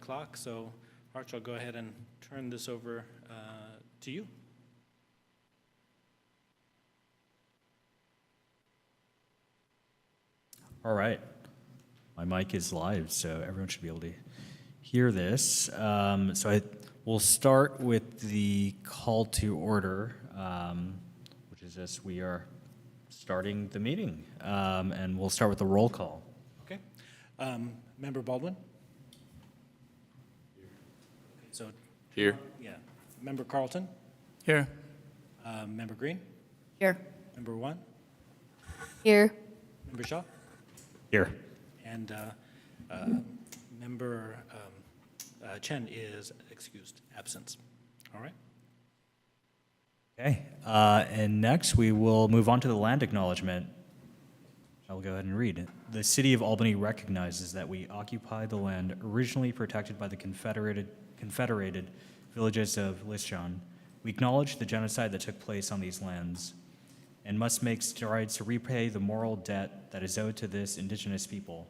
o'clock. So, Arch, I'll go ahead and turn this over to you. All right. My mic is live, so everyone should be able to hear this. We'll start with the call to order, which is as we are starting the meeting. And we'll start with the roll call. Okay. Member Baldwin? So Here. Yeah. Member Carlton? Here. Member Green? Here. Member One? Here. Member Shaw? Here. And Member Chen is excused, absence. All right. Okay. And next, we will move on to the land acknowledgement. I'll go ahead and read it. The City of Albany recognizes that we occupy the land originally protected by the Confederated villages of Lisjan. We acknowledge the genocide that took place on these lands and must make strides to repay the moral debt that is owed to this indigenous people,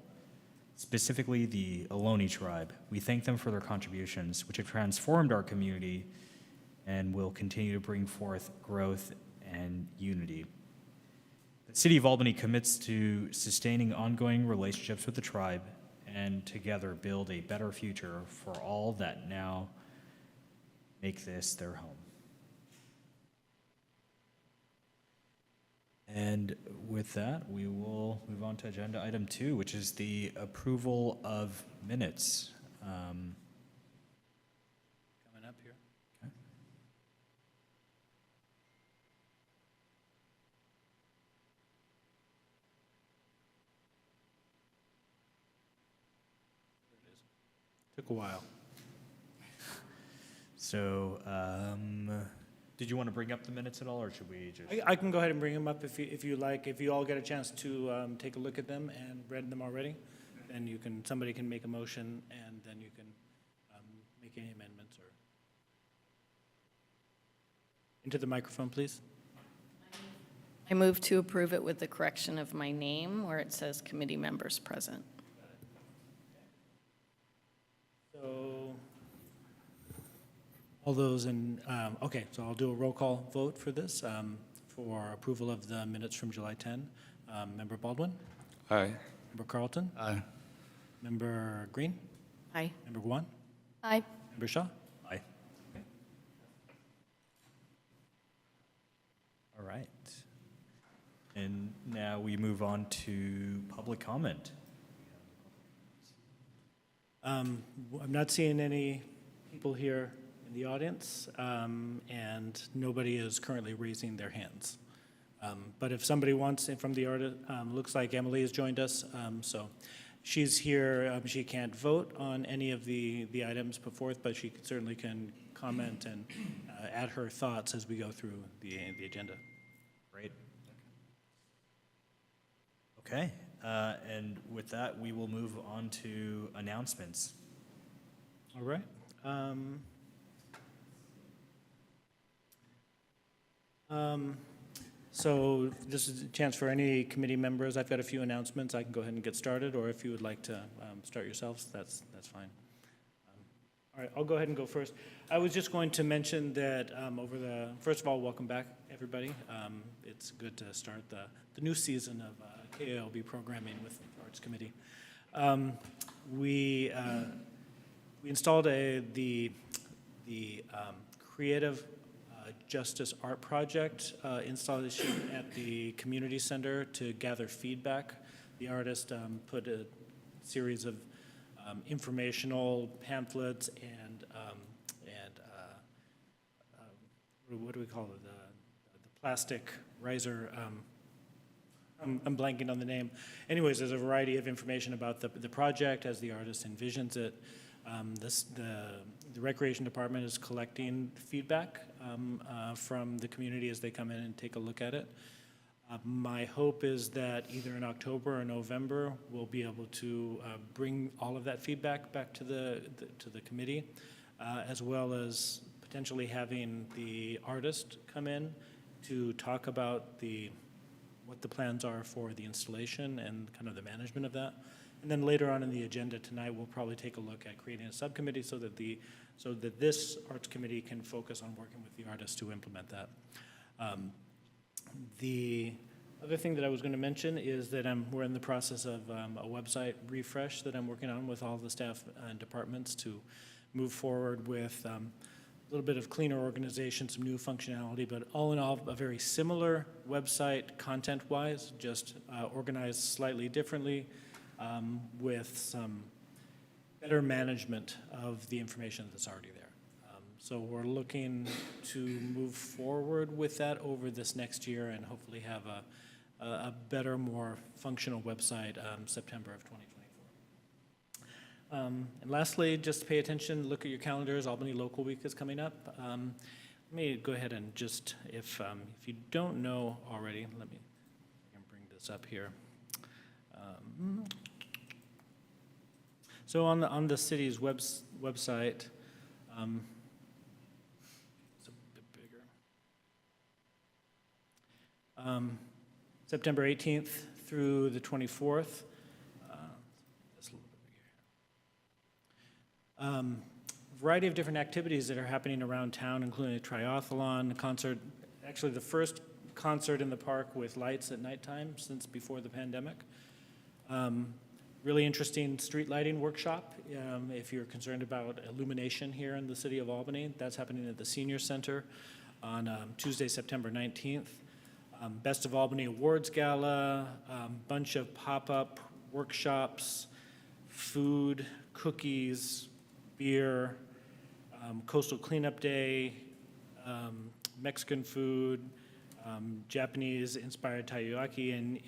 specifically the Ohlone tribe. We thank them for their contributions, which have transformed our community and will continue to bring forth growth and unity. The City of Albany commits to sustaining ongoing relationships with the tribe and together build a better future for all that now make this their home. And with that, we will move on to agenda item 2, which is the approval of minutes. Coming up here. Okay. There it is. Took a while. So, did you want to bring up the minutes at all, or should we just? I can go ahead and bring them up if you like. If you all get a chance to take a look at them and read them already, then somebody can make a motion and then you can make any amendments or. Into the microphone, please. I move to approve it with the correction of my name where it says committee members present. So, all those in, okay, so I'll do a roll call vote for this, for approval of the minutes from July 10. Member Baldwin? Aye. Member Carlton? Aye. Member Green? Aye. Member One? Aye. Member Shaw? Aye. All right. And now we move on to public comment. I'm not seeing any people here in the audience, and nobody is currently raising their hands. But if somebody wants from the audience, looks like Emily has joined us, so she's here. She can't vote on any of the items put forth, but she certainly can comment and add her thoughts as we go through the agenda. Great. Okay. And with that, we will move on to announcements. All right. So this is a chance for any committee members. I've got a few announcements. I can go ahead and get started, or if you would like to start yourselves, that's fine. All right, I'll go ahead and go first. I was just going to mention that first of all, welcome back, everybody. It's good to start the new season of KALB programming with the Arts Committee. We installed the Creative Justice Art Project installation at the community center to gather feedback. The artist put a series of informational pamphlets and what do we call it? The plastic riser. I'm blanking on the name. Anyways, there's a variety of information about the project as the artist envisions it. The Recreation Department is collecting feedback from the community as they come in and take a look at it. My hope is that either in October or November, we'll be able to bring all of that feedback back to the committee, as well as potentially having the artist come in to talk about what the plans are for the installation and kind of the management of that, And then later on in the agenda tonight, we'll probably take a look at creating a subcommittee so that this arts committee can focus on working with the artists to implement that. The other thing that I was going to mention is that we're in the process of a website refresh that I'm working on with all the staff and departments to move forward with a little bit of cleaner organization, some new functionality, but all in all, a very similar website content-wise, just organized slightly differently with some better management of the information that's already there. So we're looking to move forward with that over this next year and hopefully have a better, more functional website September of 2024. And lastly, just pay attention, look at your calendars. Albany Local Week is coming up. Let me go ahead and just, if you don't know already, I can bring this up here. So on the city's website, it's a bit bigger. September 18th through the 24th. That's a little bit bigger. Variety of different activities that are happening around town, including a triathlon, a concert, actually the first concert in the park with lights at nighttime since before the pandemic. Really interesting street lighting workshop. If you're concerned about illumination here in the city of Albany, that's happening at the Senior Center on Tuesday, September 19th. Best of Albany Awards Gala, bunch of pop-up workshops, food, cookies, beer, Coastal Cleanup Day, Mexican food, Japanese-inspired taiyaki and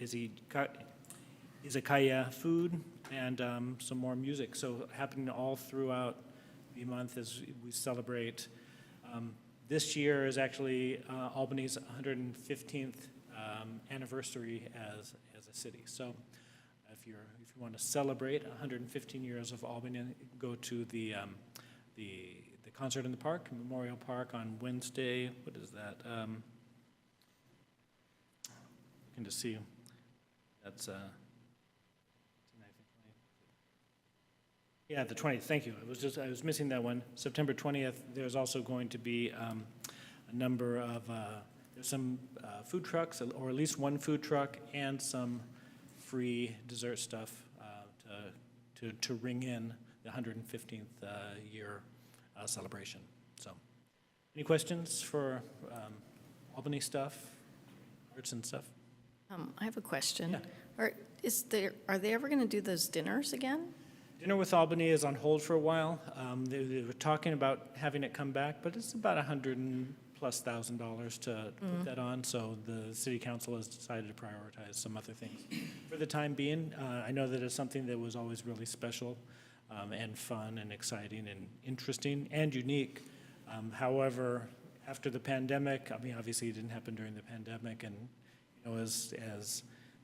izakaya food, and some more music. So happening all throughout the month as we celebrate. This year is actually Albany's 115th anniversary as a city. So if you want to celebrate 115 years of Albany, go to the concert in the park, Memorial Park, on Wednesday. What is that? Looking to see. That's yeah, the 20th. Thank you. I was missing that one. September 20th. There's also going to be a number of there's some food trucks, or at least one food truck, and some free dessert stuff to ring in the 115th year celebration. So, any questions for Albany stuff, arts and stuff? I have a question. Yeah. Are they ever going to do those dinners again? Dinner with Albany is on hold for a while. They were talking about having it come back, but it's about $100,000+ to put that on. So the city council has decided to prioritize some other things for the time being. I know that it's something that was always really special and fun and exciting and interesting and unique. However, after the pandemic, I mean, obviously it didn't happen during the pandemic, and as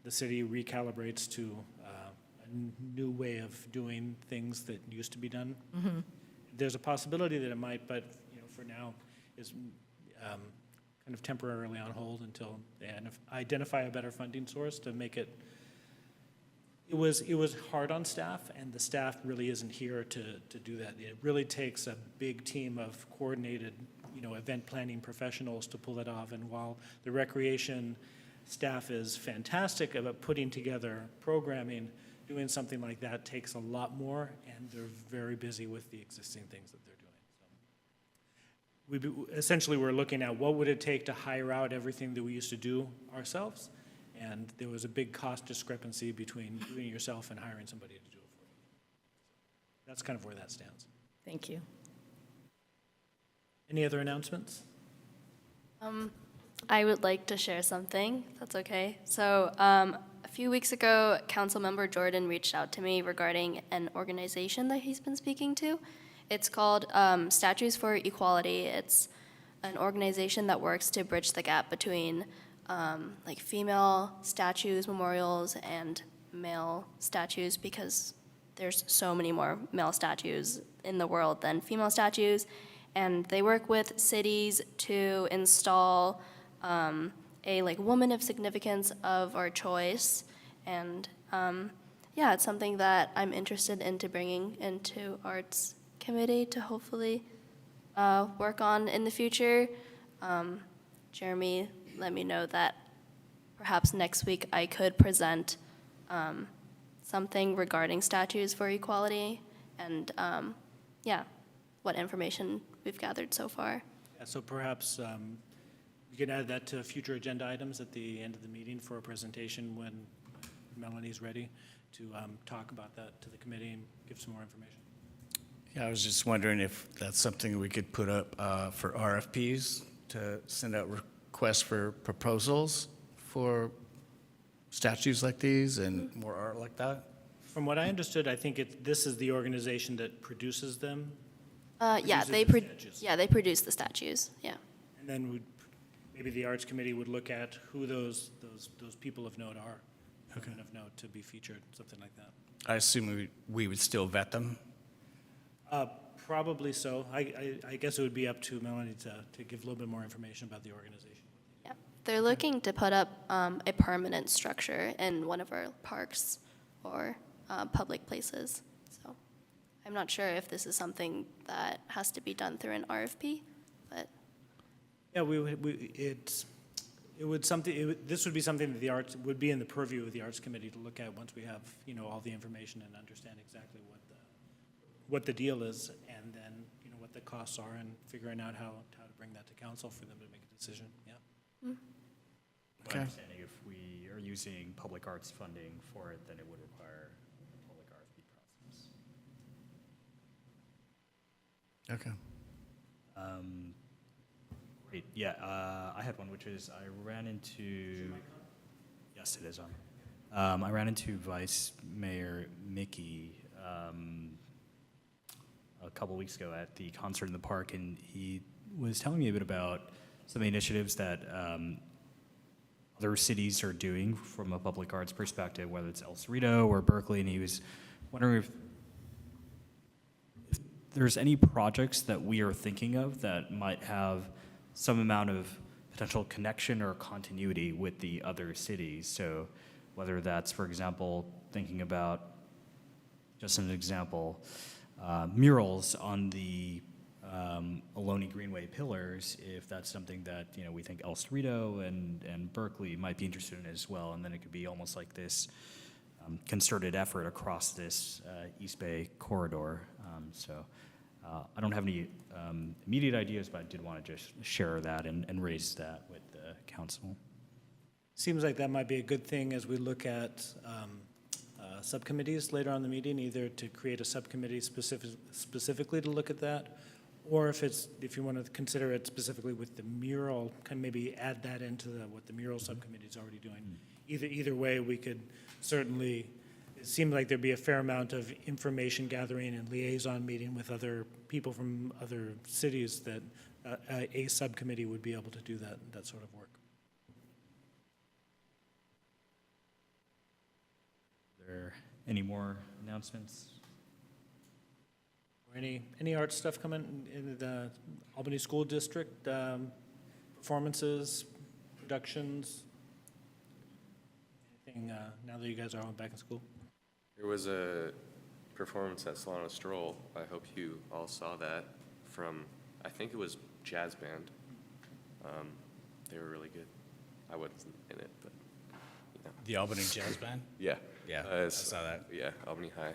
the city recalibrates to a new way of doing things that used to be done. Mm-hmm. There's a possibility that it might, but for now is kind of temporarily on hold until they identify a better funding source to make it. It was hard on staff, and the staff really isn't here to do that. It really takes a big team of coordinated, event planning professionals to pull that off. And while the recreation staff is fantastic about putting together programming, doing something like that takes a lot more, and they're very busy with the existing things that they're doing. So essentially, we're looking at what would it take to hire out everything that we used to do ourselves, and there was a big cost discrepancy between doing it yourself and hiring somebody to do it for you. That's kind of where that stands. Thank you. Any other announcements? I would like to share something, if that's okay. So a few weeks ago, Councilmember Jordan reached out to me regarding an organization that he's been speaking to. It's called Statues for Equality. It's an organization that works to bridge the gap between female statues, memorials, and male statues, because there's so many more male statues in the world than female statues. And they work with cities to install a woman of significance of our choice. And yeah, it's something that I'm interested into bringing into Arts Committee to hopefully work on in the future. Jeremy let me know that perhaps next week I could present something regarding statues for equality and, yeah, what information we've gathered so far. Yeah, so perhaps we can add that to future agenda items at the end of the meeting for a presentation when Melanie's ready to talk about that to the committee and give some more information. Yeah, I was just wondering if that's something we could put up for RFPs to send out requests for proposals for statues like these and more art like that? From what I understood, I think this is the organization that produces them. Yeah, Produces they the statues. they produce the statues, yeah. And then maybe the Arts Committee would look at who those people of note are, women of note to be featured, something like that. I assume we would still vet them? Probably so. I guess it would be up to Melanie to give a little bit more information about the organization. Yeah, they're looking to put up a permanent structure in one of our parks or public places. So I'm not sure if this is something that has to be done through an RFP, but Yeah, this would be something that the arts, would be in the purview of the Arts Committee to look at once we have, all the information and understand exactly what the deal is, and then, what the costs are, and figuring out how to bring that to council for them to make a decision, yeah. My understanding, if we are using public arts funding for it, then it would require a public RFP process. Okay. Great, yeah, I had one, which is I ran into, yes, it is on. I ran into Vice Mayor Mickey a couple weeks ago at the concert in the park, and he was telling me a bit about some of the initiatives that other cities are doing from a public arts perspective, whether it's El Cerrito or Berkeley, and he was wondering if there's any projects that we are thinking of that might have some amount of potential connection or continuity with the other cities. So whether that's, for example, thinking about, just an example, murals on the Ohlone Greenway pillars, if that's something that, we think El Cerrito and Berkeley might be interested in as well, and then it could be almost like this concerted effort across this East Bay corridor. I don't have any immediate ideas, but I did want to just share that and raise that with the council. Seems like that might be a good thing as we look at subcommittees later on in the meeting, either to create a subcommittee specifically to look at that, or if you want to consider it specifically with the mural, can maybe add that into what the mural subcommittee is already doing. Either way, we could certainly, it seemed like there'd be a fair amount of information gathering and liaison meeting with other people from other cities that a subcommittee would be able to do that sort of work. Are there any more announcements? Or any art stuff coming in the Albany School District, performances, productions? Anything now that you guys are all back in school? There was a performance at Solano Stroll. I hope you all saw that from, I think it was jazz band. They were really good. I wasn't in it, but, The Albany Jazz Band? Yeah. Yeah, I saw that. Yeah, Albany High.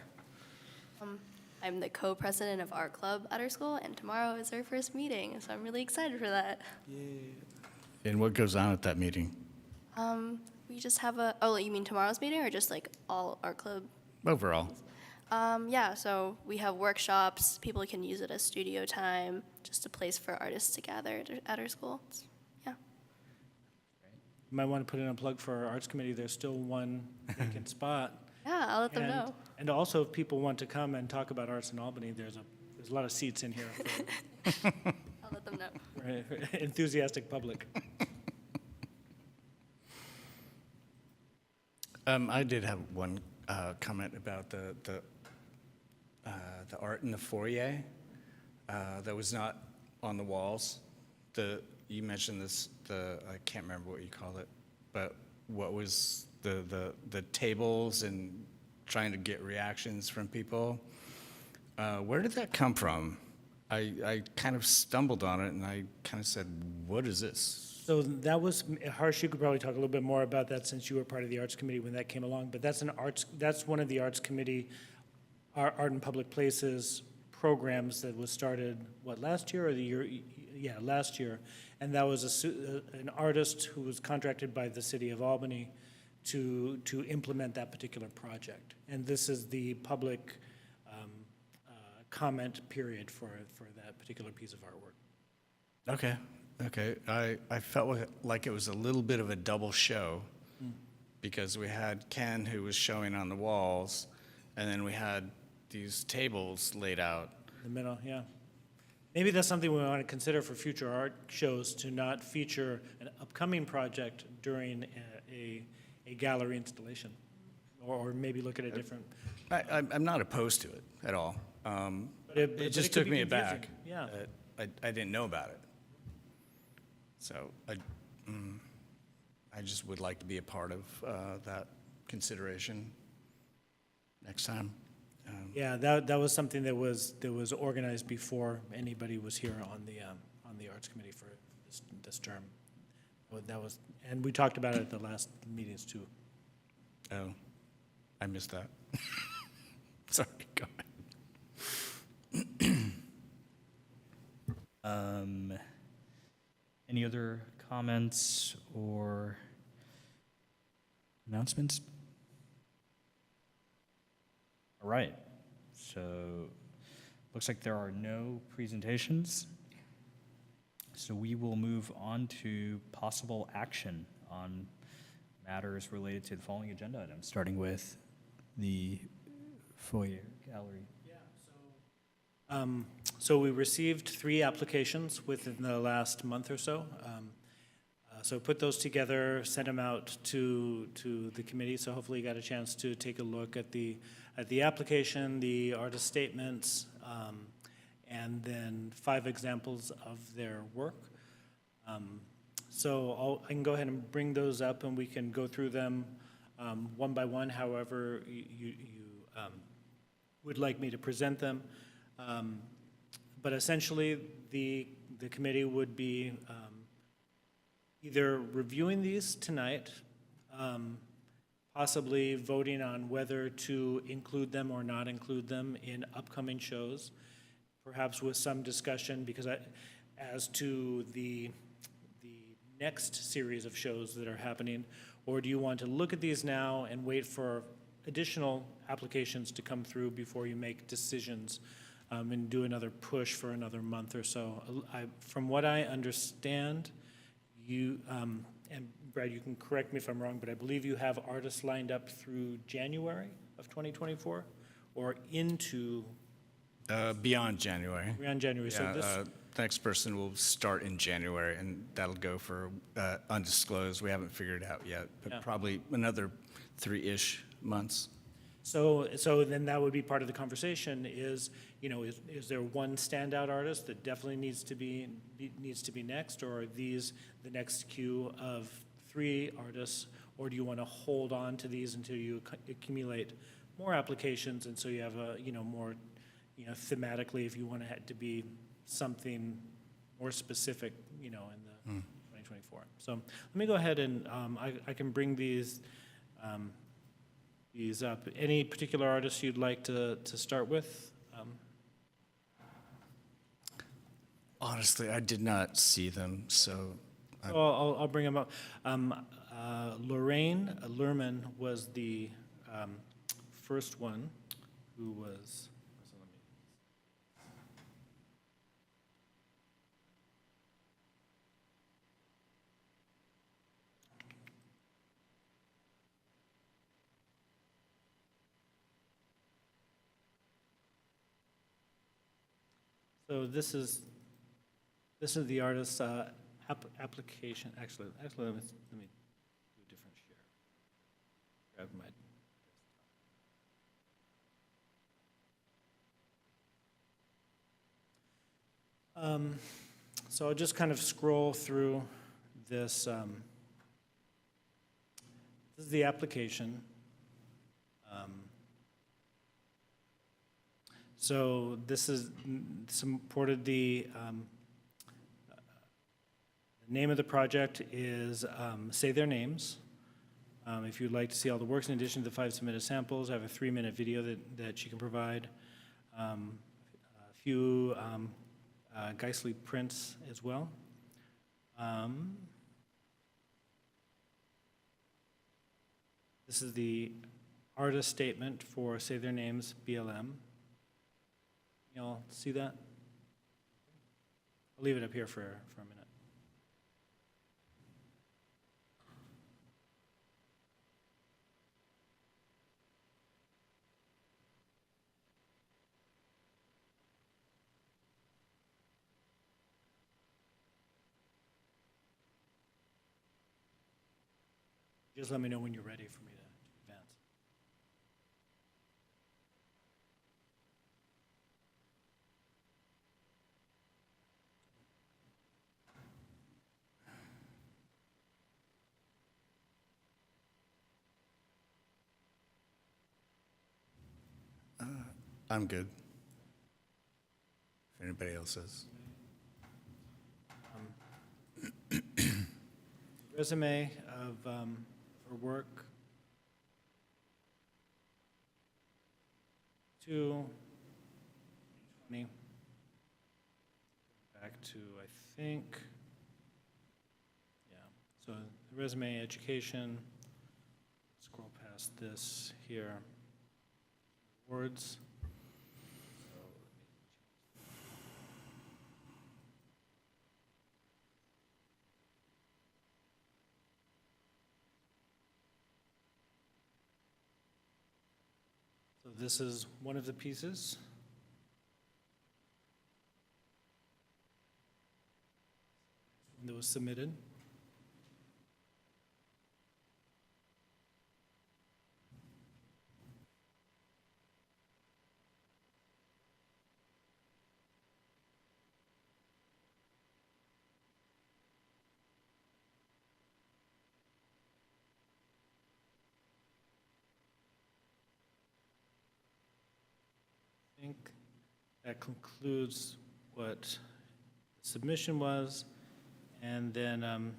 I'm the co-president of art club at our school, and tomorrow is our first meeting, so I'm really excited for that. And what goes on at that meeting? We just have oh, you mean tomorrow's meeting or just like all art club? Overall. Yeah, so we have workshops, people can use it as studio time, just a place for artists to gather at our school. Yeah. You might want to put in a plug for our Arts Committee. There's still one vacant spot. Yeah, I'll let them know. And also, if people want to come and talk about arts in Albany, there's a lot of seats in here I'll let them know. for enthusiastic public. I did have one comment about the art in the foyer that was not on the walls. You mentioned this, I can't remember what you called it, but what was the tables and trying to get reactions from people. Where did that come from? I kind of stumbled on it, and I kind of said, what is this? So that was, Harsh, you could probably talk a little bit more about that since you were part of the Arts Committee when that came along, but that's one of the Arts Committee, Art in Public Places programs that was started, what, last year or the year? Yeah, last year. And that was an artist who was contracted by the city of Albany to implement that particular project. And this is the public comment period for that particular piece of artwork. Okay. I felt like it was a little bit of a double show because we had Ken who was showing on the walls, and then we had these tables laid out. In the middle, yeah. Maybe that's something we want to consider for future art shows, to not feature an upcoming project during a gallery installation, or maybe look at a different. I'm not opposed to it at all. But It just could took be me confusing. aback. Yeah. I didn't know about it. So I just would like to be a part of that consideration next time. Yeah, that was something that was organized before anybody was here on the Arts Committee for this term. That was, and we talked about it at the last meetings too. Oh, I missed that. Sorry, go ahead. Any other comments or announcements? All right, so looks like there are no presentations. So we will move on to possible action on matters related to the following agenda items, starting with the Foyer Gallery. So we received 3 applications within the last month or so. So put those together, sent them out to the committee. So hopefully you got a chance to take a look at the application, the artist statements, and then 5 examples of their work. So I can go ahead and bring those up, and we can go through them one by one, however you would like me to present them. But essentially, the committee would be either reviewing these tonight, possibly voting on whether to include them or not include them in upcoming shows, perhaps with some discussion, because as to the next series of shows that are happening, or do you want to look at these now and wait for additional applications to come through before you make decisions? And do another push for another month or so. From what I understand, you, and Brad, you can correct me if I'm wrong, but I believe you have artists lined up through January of 2024, or into? Beyond January. Beyond January, so Yeah, this, the next person will start in January, and that'll go for undisclosed. We haven't figured it out yet, but Yeah. probably another 3-ish months. so then that would be part of the conversation is, is there one standout artist that definitely needs to be next, or are these the next queue of 3 artists, or do you want to hold on to these until you accumulate more applications, and so you have a, more, thematically, if you want it to be something more specific, in the 2024. So let me go ahead and I can bring these up. Any particular artists you'd like to start with? Honestly, I did not see them, so So I'll bring them up. Lorraine Lerman was the first one who was. So let me. So this is the artist's application. Actually, let me do a different share. Grab my. So I'll just kind of scroll through this. This is the application. So this is supported the name of the project is Say Their Names. If you'd like to see all the works, in addition to the 5 submitted samples, I have a 3-minute video that she can provide. A few Geistly prints as well. This is the artist statement for Say Their Names, BLM. Y'all see that? I'll leave it up here for a minute. Just let me know when you're ready for me to advance. I'm good. If anybody else is. Resume of her work. 2020. Back to, I think, yeah. So the resume, education. Scroll past this here. Words. So this is one of the pieces. That was submitted. I think that concludes what the submission was. And then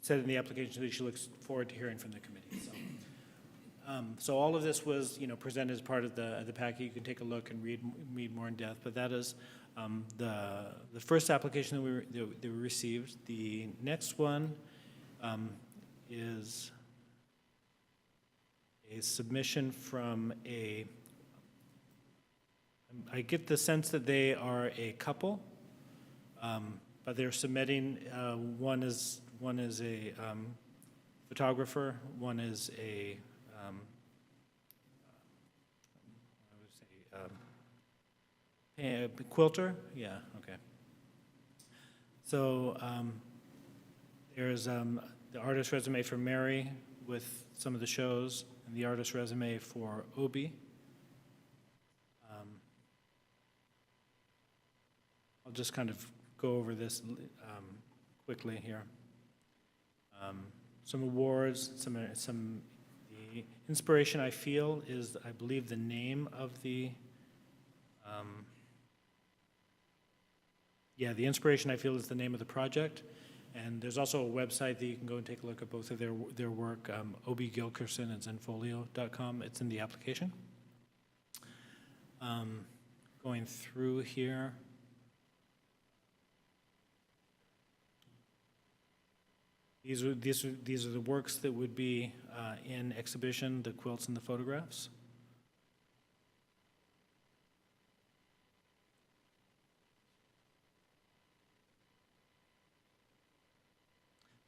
said in the application that she looks forward to hearing from the committee. So all of this was, presented as part of the packet. You can take a look and read more in depth. But that is the first application that we received. The next one is a submission from I get the sense that they are a couple. But they're submitting, one is a photographer, one is a, a quilter, yeah, okay. So there's the artist resume for Mary with some of the shows, and the artist resume for Obi. I'll just kind of go over this quickly here. Some awards, the inspiration I feel is, I believe, the name of the, the inspiration I feel is the name of the project. And there's also a website that you can go and take a look at both of their work, Obi Gilkerson and Zenfolio.com. It's in the application. Going through here. These are the works that would be in exhibition, the quilts and the photographs.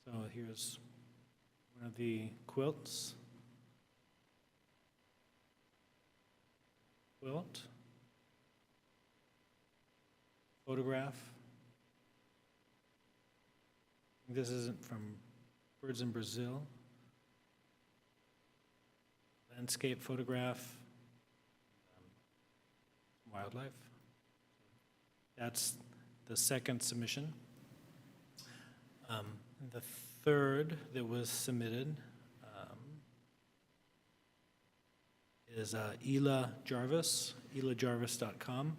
So here's one of the quilts. Quilt. Photograph. This isn't from Birds in Brazil. Landscape photograph, wildlife. That's the second submission. The third that was submitted is Ela Jarvis, elajarvis.com.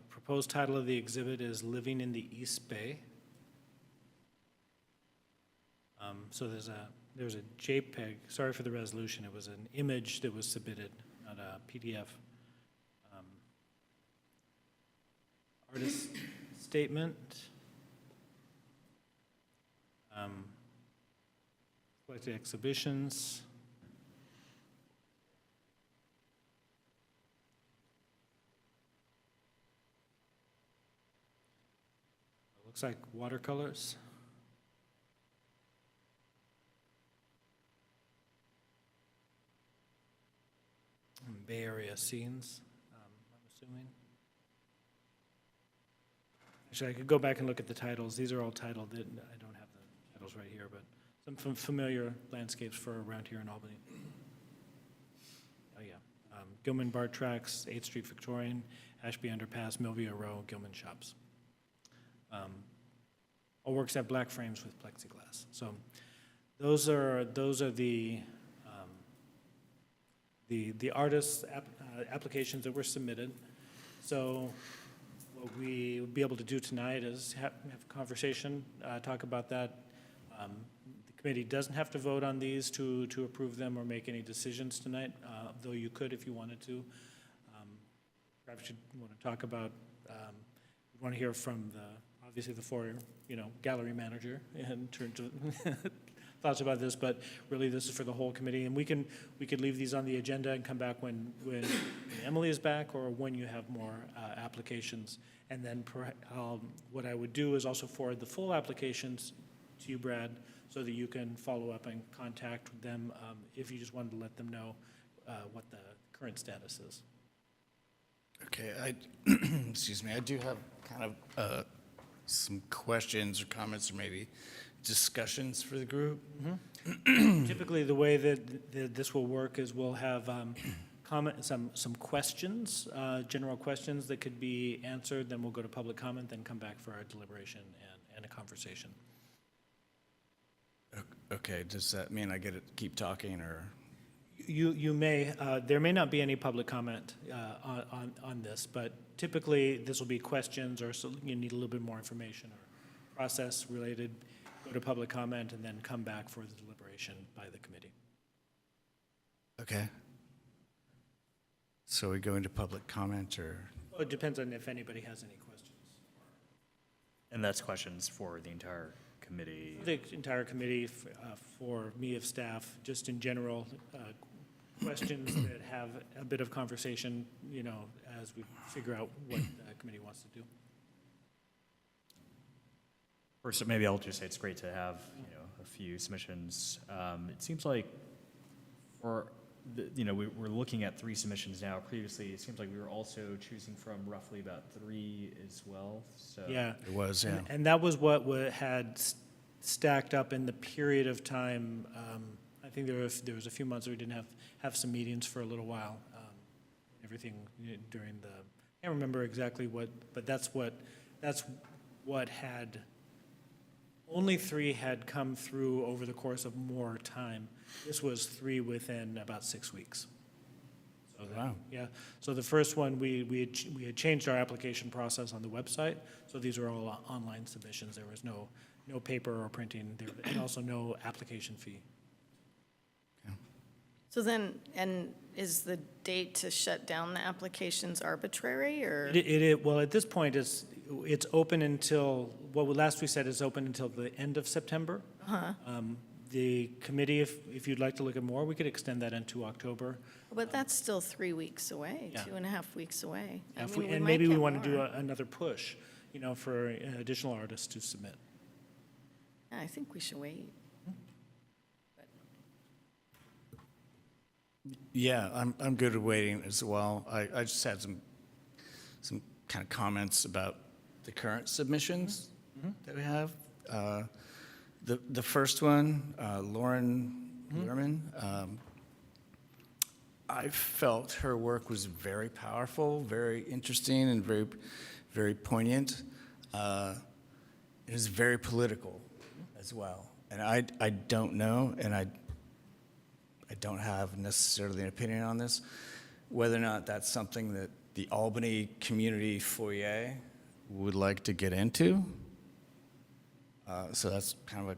Proposed title of the exhibit is Living in the East Bay. So there's a JPEG, sorry for the resolution, it was an image that was submitted, not a PDF. Artist statement. Collected exhibitions. Looks like watercolors. And Bay Area scenes, I'm assuming. Actually, I could go back and look at the titles. These are all titled. I don't have the titles right here, but some familiar landscapes for around here in Albany. Oh, yeah. Gilman BART Tracks, 8th Street Victorian, Ashby Underpass, Millview Row, Gilman Shops. All works have black frames with plexiglass. So those are the artists' applications that were submitted. So what we will be able to do tonight is have a conversation, talk about that. The committee doesn't have to vote on these to approve them or make any decisions tonight, though you could if you wanted to. Perhaps you want to talk about, we want to hear from obviously the Foyer, gallery manager in terms of thoughts about this, but really this is for the whole committee, and we could leave these on the agenda and come back when Emily is back or when you have more applications. And then what I would do is also forward the full applications to you, Brad, so that you can follow up and contact them if you just wanted to let them know what the current status is. Okay, excuse me, I do have kind of some questions or comments or maybe discussions for the group. Typically, the way that this will work is we'll have some questions, general questions that could be answered, then we'll go to public comment, then come back for our deliberation and a conversation. Okay, does that mean I get to keep talking or? You may, there may not be any public comment on this, but typically this will be questions or so you need a little bit more information or process related, go to public comment and then come back for the deliberation by the committee. Okay. So we go into public comment or? Well, it depends on if anybody has any questions. And that's questions for the entire committee. The entire committee, for me of staff, just in general, questions that have a bit of conversation, as we figure out what the committee wants to do. First, maybe I'll just say it's great to have, a few submissions. It seems like we're looking at 3 submissions now. Previously, it seems like we were also choosing from roughly about 3 as well. So Yeah. It was, yeah. And that was what had stacked up in the period of time. I think there was a few months where we didn't have some meetings for a little while. Everything during I can't remember exactly what, but that's what had, only 3 had come through over the course of more time. This was 3 within about 6 weeks. So Wow. Yeah, so the first one, we had changed our application process on the website, so these are all online submissions. There was no paper or printing, and also no application fee. So then, and is the date to shut down the applications arbitrary, or? Well, at this point, it's open until, last we said is open until the end of September. The committee, if you'd like to look at more, we could extend that into October. But that's still 3 weeks away, Yeah. 2.5 weeks away. I If mean, and might maybe we get want to do more. another push, for additional artists to submit. Yeah, I think we should wait. Yeah, I'm good at waiting as well. I just had some kind of comments about the current submissions that we have. The first one, Lauren Lerman, I felt her work was very powerful, very interesting, and very, very poignant. It was very political as well. And I don't know, and I I don't have necessarily an opinion on this, whether or not that's something that the Albany Community Foyer would like to get into. So that's kind of a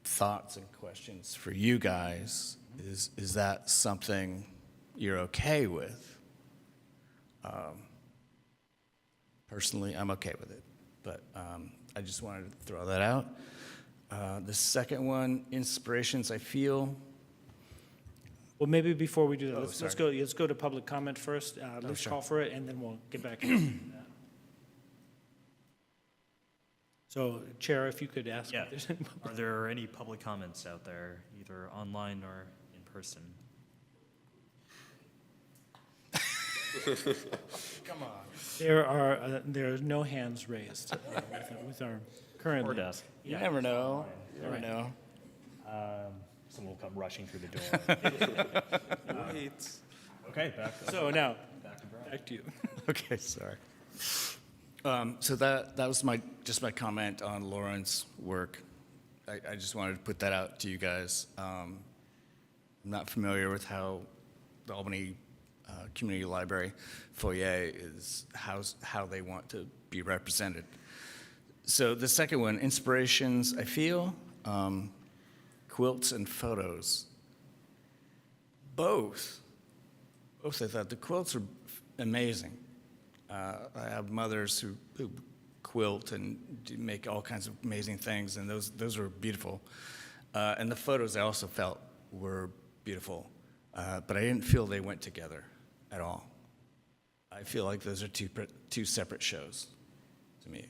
thoughts and questions for you guys. Is that something you're okay with? Personally, I'm okay with it, but I just wanted to throw that out. The second one, inspirations I feel. Well, maybe before we do that, Oh, let's go to public comment first. Let's sure. call for it, and then we'll get back into that. So, Chair, if you could ask. Yeah. if there's any- Are there any public comments out there, either online or in person? There are no hands raised with our current. Or desk. You never know. You never Right. know. Someone will come rushing through the door. Okay, back. So now, back to you. Okay, sorry. So that was just my comment on Lauren's work. I just wanted to put that out to you guys. I'm not familiar with how the Albany Community Library Foyer is, how they want to be represented. So the second one, inspirations, I feel, quilts and photos. Both, I thought the quilts are amazing. I have mothers who quilt and make all kinds of amazing things, and those were beautiful. And the photos I also felt were beautiful, but I didn't feel they went together at all. I feel like those are two separate shows to me.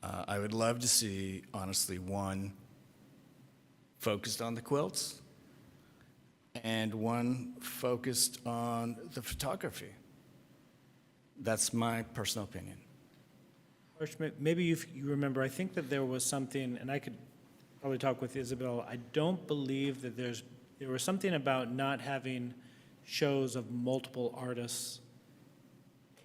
I would love to see, honestly, one focused on the quilts and one focused on the photography. That's my personal opinion. Harsh, maybe you remember, I think that there was something, and I could probably talk with Isabel, I don't believe that there was something about not having shows of multiple artists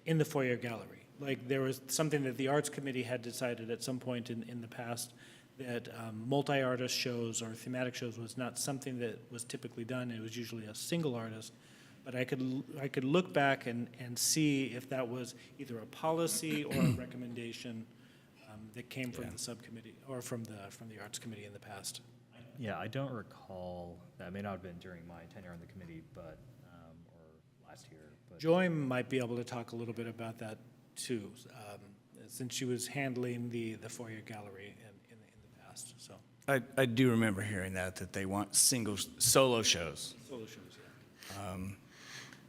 in the Foyer gallery. Like, there was something that the Arts Committee had decided at some point in the past, that multi-artist shows or thematic shows was not something that was typically done. It was usually a single artist. But I could look back and see if that was either a policy or a recommendation that came from the subcommittee or from the Arts Committee in the past. Yeah, I don't recall, that may not have been during my tenure on the committee, but, or last year, but. Joy might be able to talk a little bit about that too, since she was handling the Foyer gallery in the past, so. I do remember hearing that they want solo shows. Solo shows, yeah.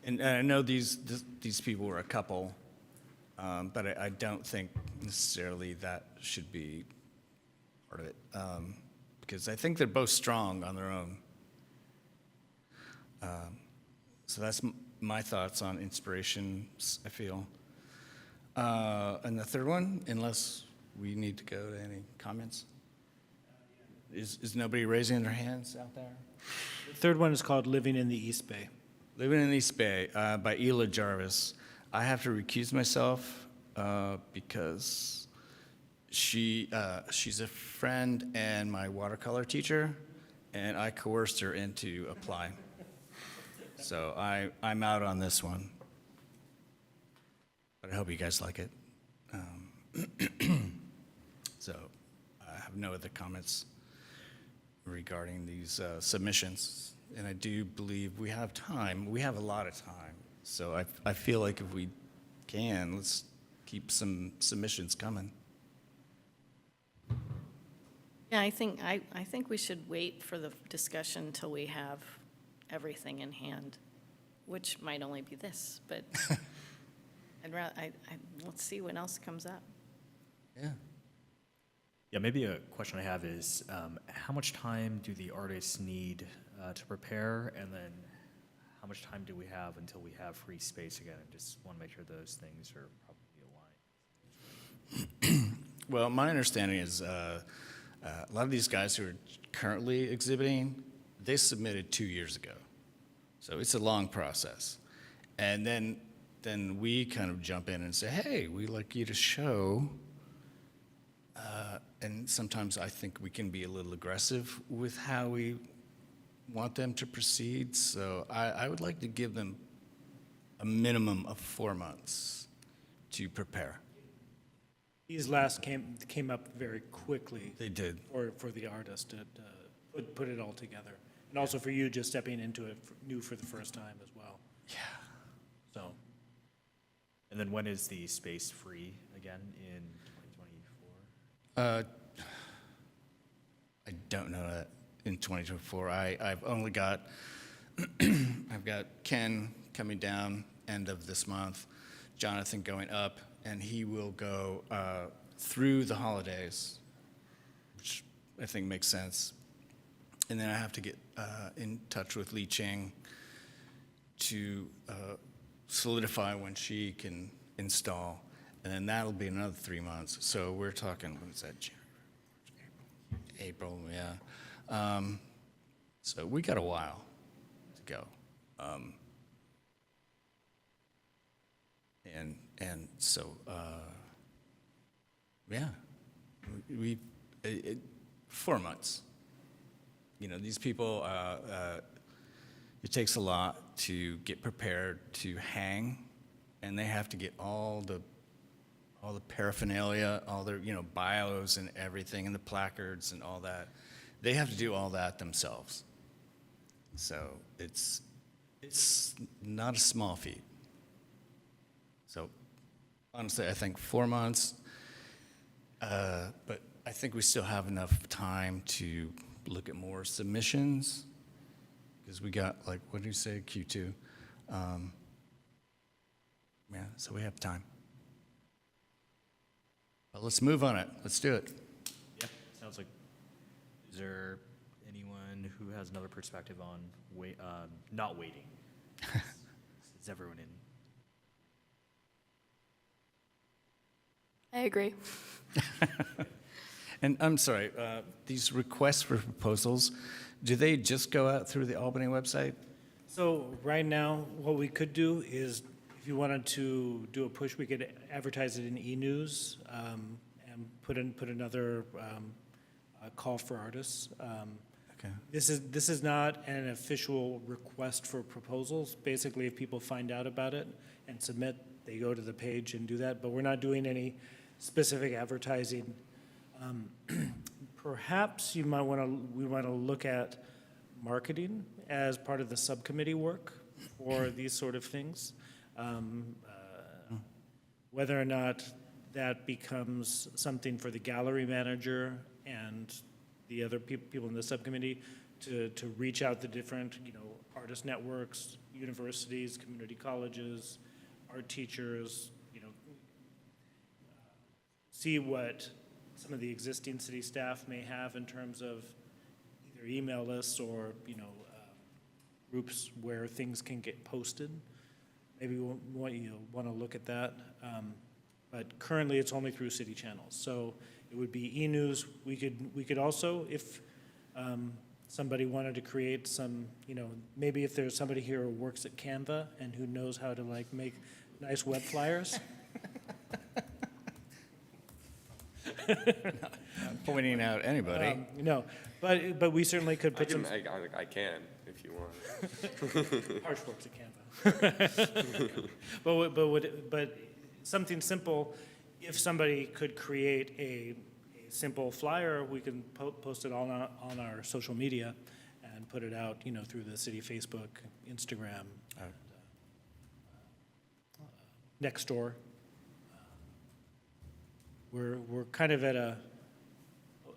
And I know these people were a couple, but I don't think necessarily that should be part of it, because I think they're both strong on their own. So that's my thoughts on inspirations, I feel. And the third one, unless we need to go to any comments? Is nobody raising their hands out there? The third one is called Living in the East Bay. Living in East Bay by Ela Jarvis. I have to recuse myself because she's a friend and my watercolor teacher, and I coerced her into applying. So I'm out on this one. But I hope you guys like it. So I have no other comments regarding these submissions. And I do believe we have time. We have a lot of time. So I feel like if we can, let's keep some submissions coming. Yeah, I think we should wait for the discussion until we have everything in hand, which might only be this, but let's see what else comes up. Yeah. Yeah, maybe a question I have is, how much time do the artists need to prepare, and then how much time do we have until we have free space again? I just want to make sure those things are probably aligned. Well, my understanding is a lot of these guys who are currently exhibiting, they submitted 2 years ago. So it's a long process. And then we kind of jump in and say, hey, we'd like you to show. And sometimes I think we can be a little aggressive with how we want them to proceed, so I would like to give them a minimum of 4 months to prepare. These last came up very quickly They did. for the artist to put it all together. And also for you just stepping into it new for the first time as well. Yeah. So, And then when is the space free again in 2024? I don't know that in 2024. I've only got, I've got Ken coming down end of this month, Jonathan going up, and he will go through the holidays, which I think makes sense. And then I have to get in touch with Li Ching to solidify when she can install, and then that'll be another 3 months. So we're talking, what is that, January, April, yeah. So we got a while to go. And so, yeah, we 4 months. You know, these people, it takes a lot to get prepared to hang, and they have to get all the paraphernalia, all their, you know, bios and everything, and the placards and all that. They have to do all that themselves. So it's not a small feat. So honestly, I think 4 months, but I think we still have enough time to look at more submissions, because we got, like, what did you say, Q2? Yeah, so we have time. But let's move on it. Let's do it. Yeah, sounds like, is there anyone who has another perspective on not waiting? Is everyone in? I agree. And I'm sorry, these requests for proposals, do they just go out through the Albany website? so right now, what we could do is, if you wanted to do a push, we could advertise it in e-news and put another call for artists. Okay. This is not an official request for proposals. Basically, if people find out about it and submit, they go to the page and do that, but we're not doing any specific advertising. Perhaps we want to look at marketing as part of the subcommittee work for these sort of things. Whether or not that becomes something for the gallery manager and the other people in the subcommittee to reach out to different, you know, artist networks, universities, community colleges, art teachers, you know, see what some of the existing city staff may have in terms of either email lists or, you know, groups where things can get posted. Maybe you want to look at that. But currently, it's only through city channels. So it would be e-news. We could also, if somebody wanted to create some, you know, maybe if there's somebody here who works at Canva and who knows how to, like, make nice web flyers. Not pointing out anybody. No, but we certainly could put some. I can, if you want. Harsh works at Canva. But something simple, if somebody could create a simple flyer, we can post it on our social media and put it out, you know, through the city Facebook, Instagram, Nextdoor. We're kind of at a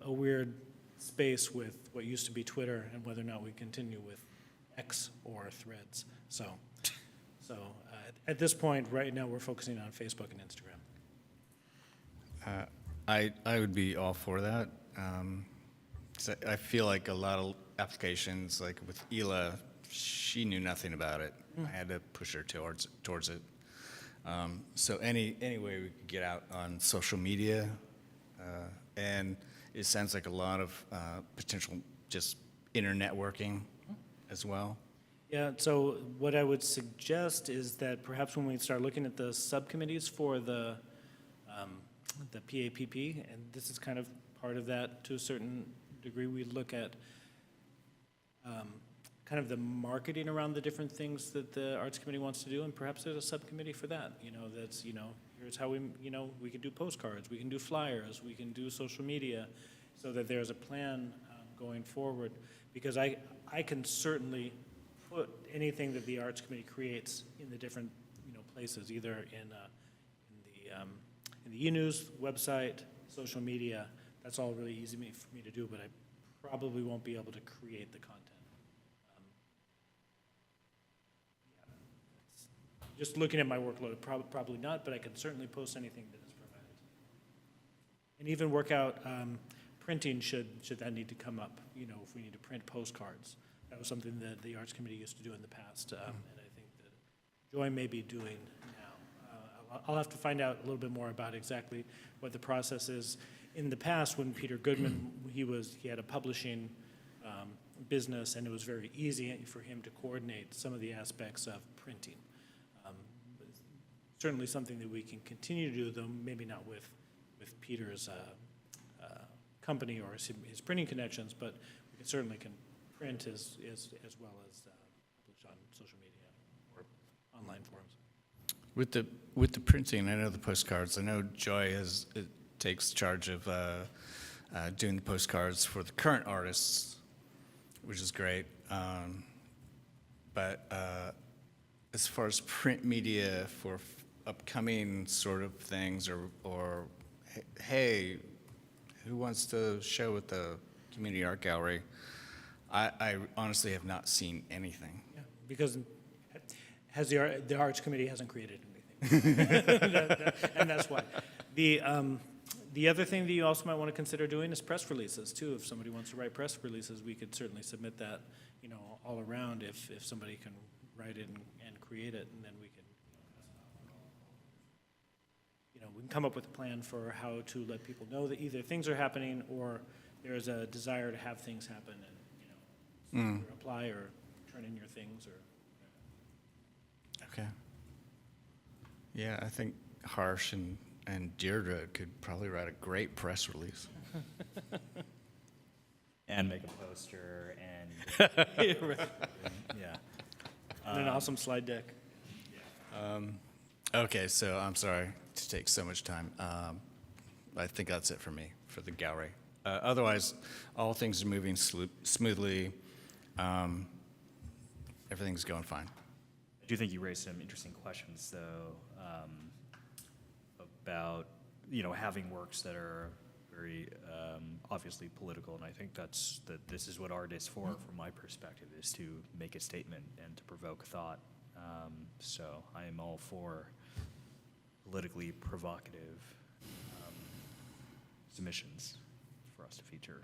weird space with what used to be Twitter and whether or not we continue with X or Threads. So at this point, right now, we're focusing on Facebook and Instagram. I would be all for that. 'Cause I feel like a lot of applications, like with Ela, she knew nothing about it. I had to push her towards it. So any way we could get out on social media, and it sounds like a lot of potential just internetworking as well. Yeah, so what I would suggest is that perhaps when we start looking at the subcommittees for the PAPP, and this is kind of part of that to a certain degree, we look at kind of the marketing around the different things that the Arts Committee wants to do, and perhaps there's a subcommittee for that, that's, here's how we can do postcards, we can do flyers, we can do social media, so that there's a plan going forward, because I can certainly put anything that the Arts Committee creates in the different, places, either in the e-news website, social media. That's all really easy for me to do, but I probably won't be able to create the content. Just looking at my workload, probably not, but I can certainly post anything that is provided. And even work out printing should that need to come up, if we need to print postcards. That was something that the Arts Committee used to do in the past, and I think that Joy may be doing now. I'll have to find out a little bit more about exactly what the process is. In the past, when Peter Goodman, he had a publishing business, and it was very easy for him to coordinate some of the aspects of printing. Certainly something that we can continue to do, though maybe not with Peter's company or his printing connections, but we certainly can print as well as publish on social media or online forums. With the printing, I know the postcards. I know Joy takes charge of doing the postcards for the current artists, which is great. But as far as print media for upcoming sort of things, or hey, who wants to show at the Community Art Gallery? I honestly have not seen anything. Yeah, because the Arts Committee hasn't created anything. And that's why. The other thing that you also might want to consider doing is press releases too. If somebody wants to write press releases, we could certainly submit that, all around if somebody can write it and create it, and then we can, we can come up with a plan for how to let people know that either things are happening or there's a desire to have things happen, and either apply or turn in your things or. Okay. Yeah, I think Harsh and Deirdre could probably write a great press release. And make a poster and, yeah. And an awesome slide deck. Okay, so I'm sorry to take so much time. I think that's it for me, for the gallery. Otherwise, all things are moving smoothly. Everything's going fine. I do think you raised some interesting questions, though, about, having works that are very obviously political, and I think that this is what art is for, from my perspective, is to make a statement and to provoke thought. So I am all for politically provocative submissions for us to feature.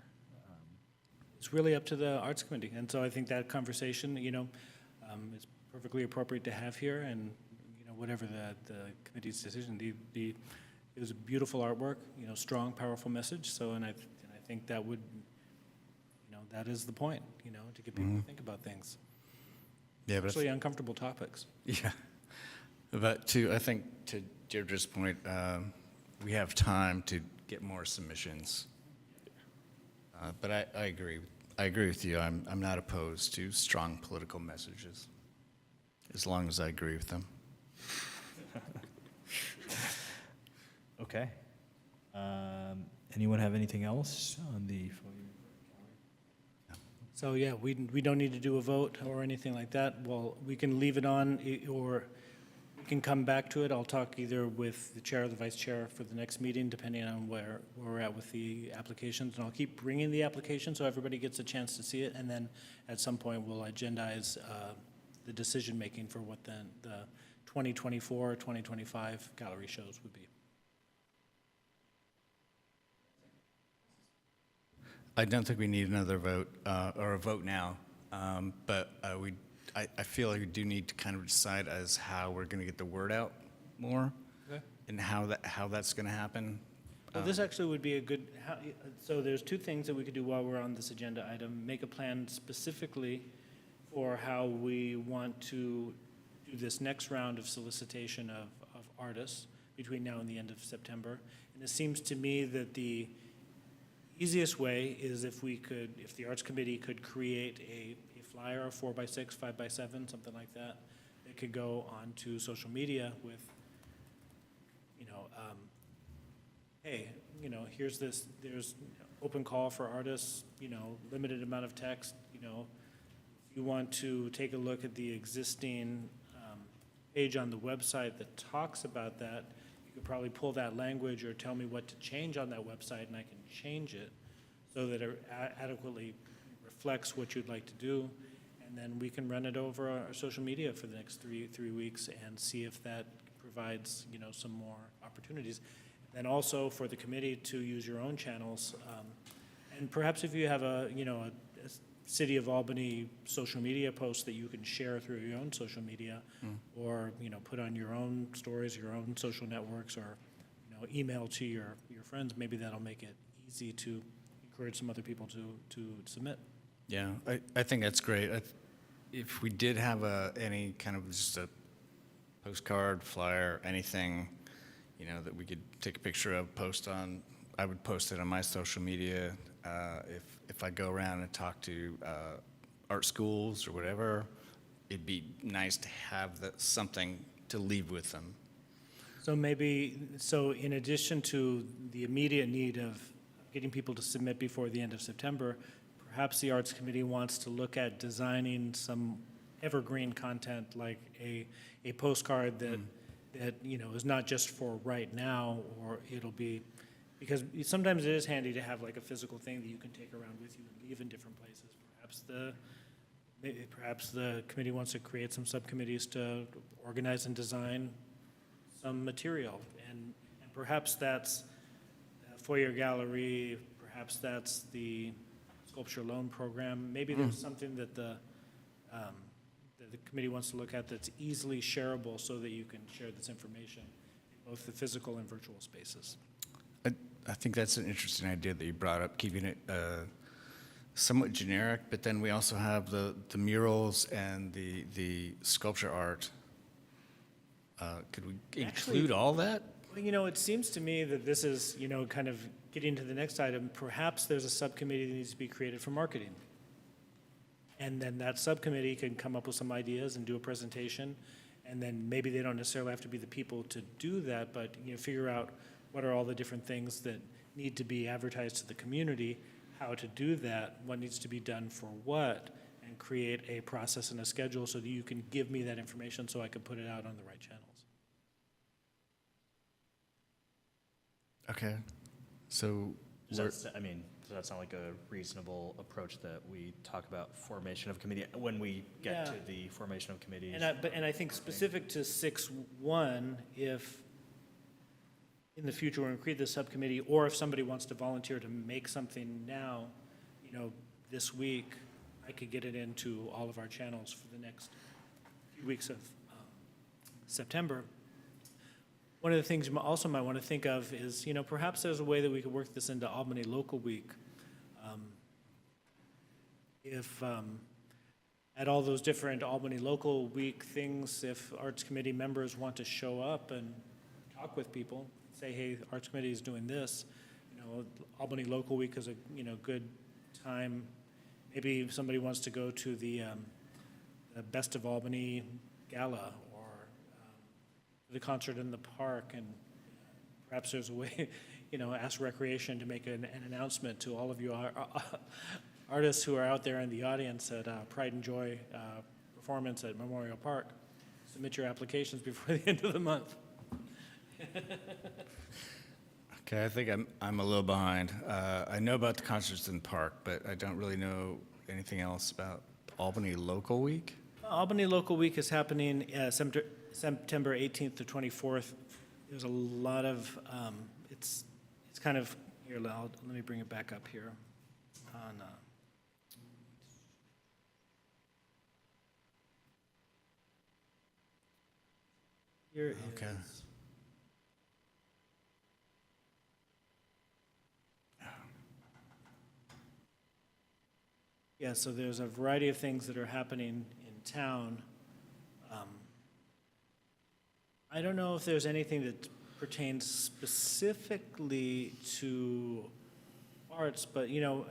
It's really up to the Arts Committee, and so I think that conversation, is perfectly appropriate to have here, and whatever the committee's decision. It was a beautiful artwork, strong, powerful message. So, and I think that would, that is the point, to get people to think about things. Yeah, but Especially uncomfortable topics. yeah. But I think to Deirdre's point, we have time to get more submissions. But I agree. I agree with you. I'm not opposed to strong political messages, as long as I agree with them. Okay. Anyone have anything else on the? So yeah, we don't need to do a vote or anything like that. Well, we can leave it on, or we can come back to it. I'll talk either with the chair or the vice chair for the next meeting, depending on where we're at with the applications. And I'll keep bringing the application so everybody gets a chance to see it. And then at some point, we'll agendize the decision-making for what the 2024, 2025 gallery shows would be. I don't think we need another vote, or a vote now, but I feel like we do need to kind of decide as how we're going to get the word out more, Okay. and how that's going to happen. Well, this actually would be a good, so there's two things that we could do while we're on this agenda item. Make a plan specifically for how we want to do this next round of solicitation of artists between now and the end of September. And it seems to me that the easiest way is if the Arts Committee could create a flyer, 4x6, 5x7, something like that. It could go onto social media with, you know, hey, you know, here's this, there's open call for artists, you know, limited amount of text, you know. If you want to take a look at the existing page on the website that talks about that, you could probably pull that language or tell me what to change on that website, and I can change it so that it adequately reflects what you'd like to do. And then we can run it over our social media for the next three weeks and see if that provides, you know, some more opportunities. And also for the committee to use your own channels. And perhaps if you have a, you know, a City of Albany social media post that you can share through your own social media, or, you know, put on your own stories, your own social networks, or, you know, email to your friends, maybe that'll make it easy to encourage some other people to submit. Yeah, I think that's great. If we did have any kind of just a postcard, flyer, anything, you know, that we could take a picture of, post on, I would post it on my social media. If I go around and talk to art schools or whatever, it'd be nice to have something to leave with them. So maybe, so in addition to the immediate need of getting people to submit before the end of September, perhaps the Arts Committee wants to look at designing some evergreen content, like a postcard that, you know, is not just for right now, or it'll be, because sometimes it is handy to have like a physical thing that you can take around with you and leave in different places. Perhaps the committee wants to create some subcommittees to organize and design some material, and perhaps that's Foyer Gallery, perhaps that's the Sculpture Loan Program. Maybe there's something that the committee wants to look at that's easily shareable so that you can share this information in both the physical and virtual spaces. I think that's an interesting idea that you brought up, keeping it somewhat generic, but then we also have the murals and the sculpture art. Could we include all that? Well, you know, it seems to me that this is, you know, kind of getting to the next item. Perhaps there's a subcommittee that needs to be created for marketing. And then that subcommittee can come up with some ideas and do a presentation. And then maybe they don't necessarily have to be the people to do that, but, you know, figure out what are all the different things that need to be advertised to the community, how to do that, what needs to be done for what, and create a process and a schedule so that you can give me that information so I can put it out on the right channels. Okay, so Does that sound like a reasonable approach that we talk about formation of committee when we get Yeah. to the formation of committees? And I think specific to 6.1, if in the future we create the subcommittee, or if somebody wants to volunteer to make something now, you know, this week, I could get it into all of our channels for the next few weeks of September. One of the things you also might want to think of is, you know, perhaps there's a way that we could work this into Albany Local Week. If at all those different Albany Local Week things, if Arts Committee members want to show up and talk with people, say, hey, the Arts Committee is doing this, you know, Albany Local Week is a, you know, good time. Maybe if somebody wants to go to the Best of Albany Gala, or the concert in the park, and perhaps there's a way, you know, ask Recreation to make an announcement to all of you artists who are out there in the audience at Pride and Joy performance at Memorial Park. Submit your applications before the end of the month. okay, I think I'm a little behind. I know about the concerts in the park, but I don't really know anything else about Albany Local Week. Albany Local Week is happening September 18th to 24th. There's a lot of, it's kind of, here, let me bring it back up here. On, here Okay. is. Yeah, so there's a variety of things that are happening in town. I don't know if there's anything that pertains specifically to arts, but, you know,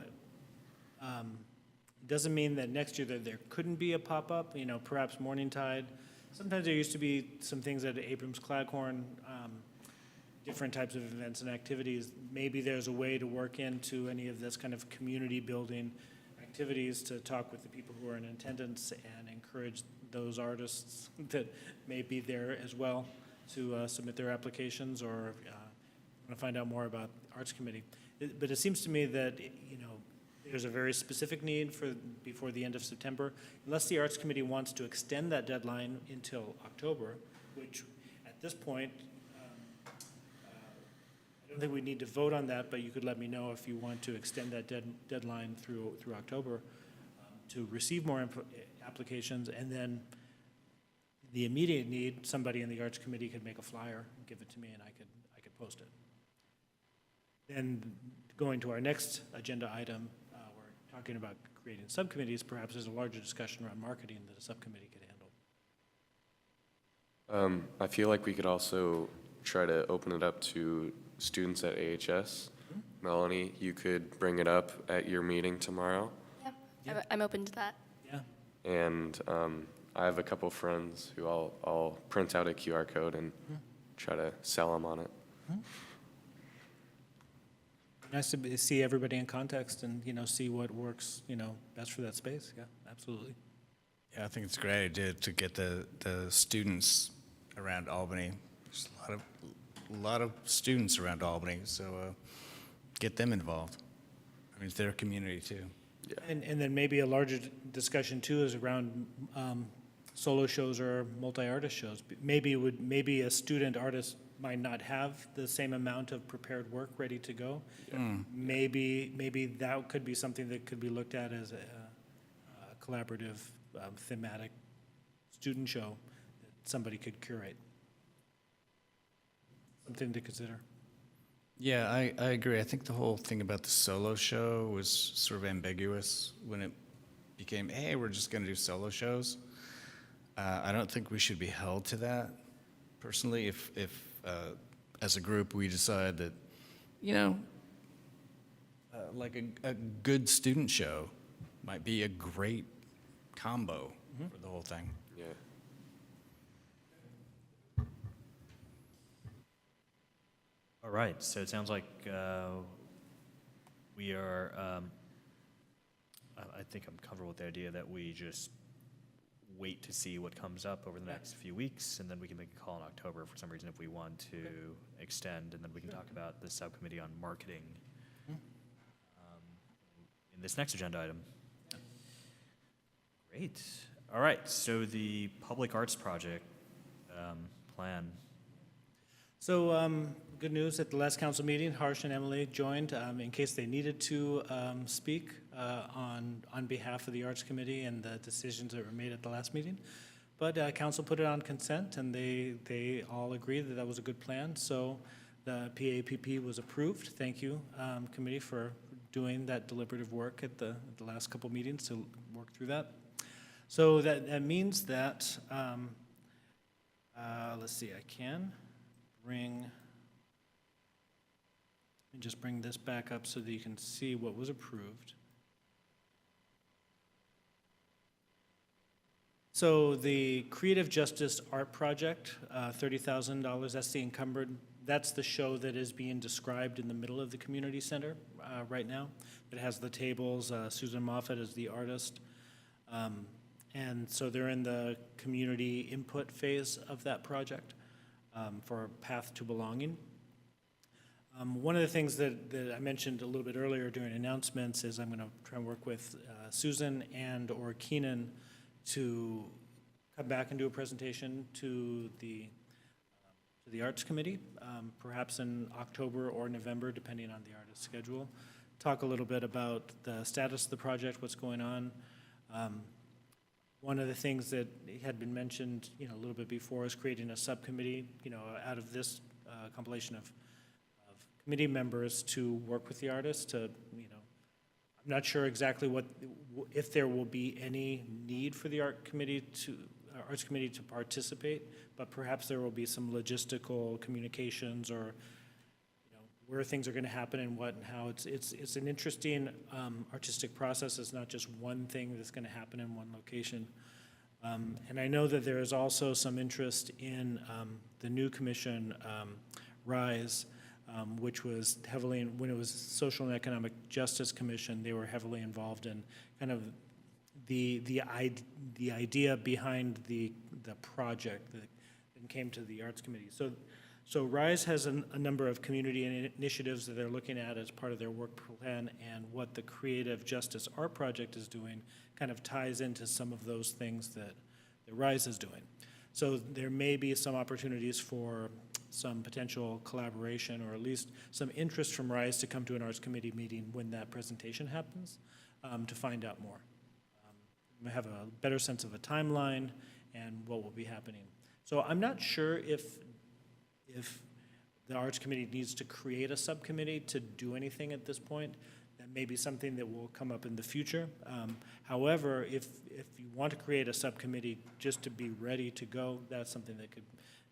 It doesn't mean that next year that there couldn't be a pop-up, you know, perhaps Morning Tide. Sometimes there used to be some things at Abrams Claghorn, different types of events and activities. Maybe there's a way to work into any of this kind of community building activities to talk with the people who are in attendance and encourage those artists that may be there as well to submit their applications or want to find out more about the Arts Committee. But it seems to me that, you know, there's a very specific need for before the end of September. Unless the Arts Committee wants to extend that deadline until October, which at this point, I don't think we need to vote on that, but you could let me know if you want to extend that deadline through October to receive more applications, and then the immediate need, somebody in the Arts Committee could make a flyer, give it to me, and I could post it. Then going to our next agenda item, we're talking about creating subcommittees. Perhaps there's a larger discussion around marketing that a subcommittee could handle. I feel like we could also try to open it up to students at AHS. Melanie, you could bring it up at your meeting tomorrow. Yeah, I'm open to that. Yeah. And I have a couple friends who I'll print out a QR code and try to sell them on it. Nice to see everybody in context and, you know, see what works, you know, best for that space. Yeah, absolutely. Yeah, I think it's a great idea to get the students around Albany. There's a lot of students around Albany, so get them involved. I mean, it's their community too. Yeah. And then maybe a larger discussion too is around solo shows or multi-artist shows. Maybe a student artist might not have the same amount of prepared work ready to go. Maybe that could be something that could be looked at as a collaborative thematic student show that somebody could curate. Something to consider. Yeah, I agree. I think the whole thing about the solo show was sort of ambiguous when it became, hey, we're just going to do solo shows. I don't think we should be held to that. Personally, if as a group we decide that, you know, like a good student show might be a great combo for the whole thing. Yeah. All right, so it sounds like we are, I think I'm comfortable with the idea that we just wait to see what comes up over the next few weeks, and then we can make a call in October for some reason if we want to extend, and then we can talk about the subcommittee on marketing in this next agenda item. Great. All right, so the public arts project plan. So good news, at the last council meeting, Harsh and Emily joined in case they needed to speak on behalf of the Arts Committee and the decisions that were made at the last meeting. But council put it on consent, and they all agreed that that was a good plan. So the PAPP was approved. Thank you, committee, for doing that deliberative work at the last couple meetings to work through that. So that means that, let's see, I can just bring this back up so that you can see what was approved. So the Creative Justice Art Project, $30,000, that's the show that is being described in the middle of the community center right now. It has the tables, Susan Moffett is the artist. And so they're in the community input phase of that project for Path to Belonging. One of the things that I mentioned a little bit earlier during announcements is I'm going to try and work with Susan and or Keenan to come back and do a presentation to the Arts Committee, perhaps in October or November, depending on the artist's schedule. Talk a little bit about the status of the project, what's going on. One of the things that had been mentioned, you know, a little bit before is creating a subcommittee, you know, out of this compilation of committee members to work with the artists to, you know, I'm not sure exactly if there will be any need for the Arts Committee to participate, but perhaps there will be some logistical communications or, you know, where things are going to happen and what and how. It's an interesting artistic process. It's not just one thing that's going to happen in one location. And I know that there is also some interest in the new commission, RISE, which was heavily, when it was Social and Economic Justice Commission, they were heavily involved in kind of the idea behind the project that then came to the Arts Committee. So RISE has a number of community initiatives that they're looking at as part of their work plan, and what the Creative Justice Art Project is doing kind of ties into some of those things that RISE is doing. So there may be some opportunities for some potential collaboration, or at least some interest from RISE to come to an Arts Committee meeting when that presentation happens, to find out more. We have a better sense of a timeline and what will be happening. So I'm not sure if the Arts Committee needs to create a subcommittee to do anything at this point. That may be something that will come up in the future. However, if you want to create a subcommittee just to be ready to go, that's something that could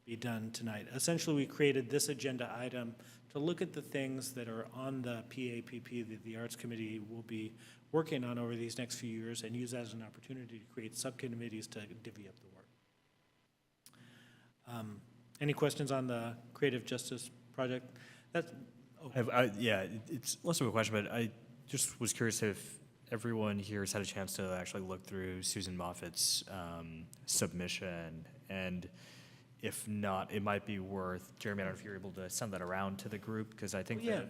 be done tonight. Essentially, we created this agenda item to look at the things that are on the PAPP that the Arts Committee will be working on over these next few years, and use that as an opportunity to create subcommittees to divvy up the work. Any questions on the Creative Justice Project? Yeah, it's less of a question, but I just was curious if everyone here has had a chance to actually look through Susan Moffat's submission, and if not, it might be worth, Jeremy, I don't know if you're able to send that around to the group, because I think that.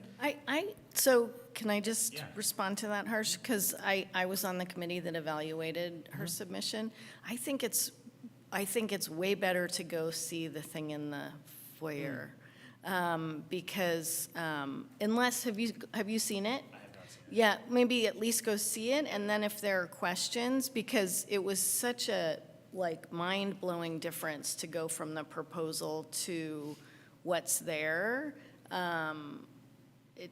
So can I just Yeah. respond to that, Harsh? Because I was on the committee that evaluated her submission. I think it's way better to go see the thing in the foyer. Because unless, have you seen it? I have not seen it. Yeah, maybe at least go see it, and then if there are questions, because it was such a mind-blowing difference to go from the proposal to what's there.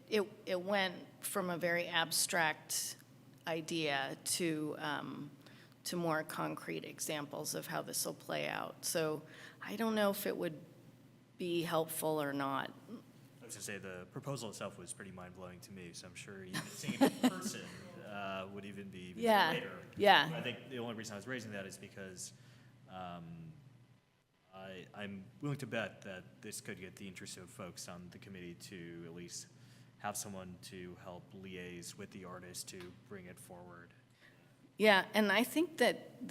It went from a very abstract idea to more concrete examples of how this will play out. So I don't know if it would be helpful or not. I was going to say, the proposal itself was pretty mind-blowing to me, so I'm sure even seeing it in person would even be Yeah, later. yeah. I think the only reason I was raising that is because I'm willing to bet that this could get the interest of folks on the committee to at least have someone to help liaise with the artist to bring it forward. Yeah, and I think that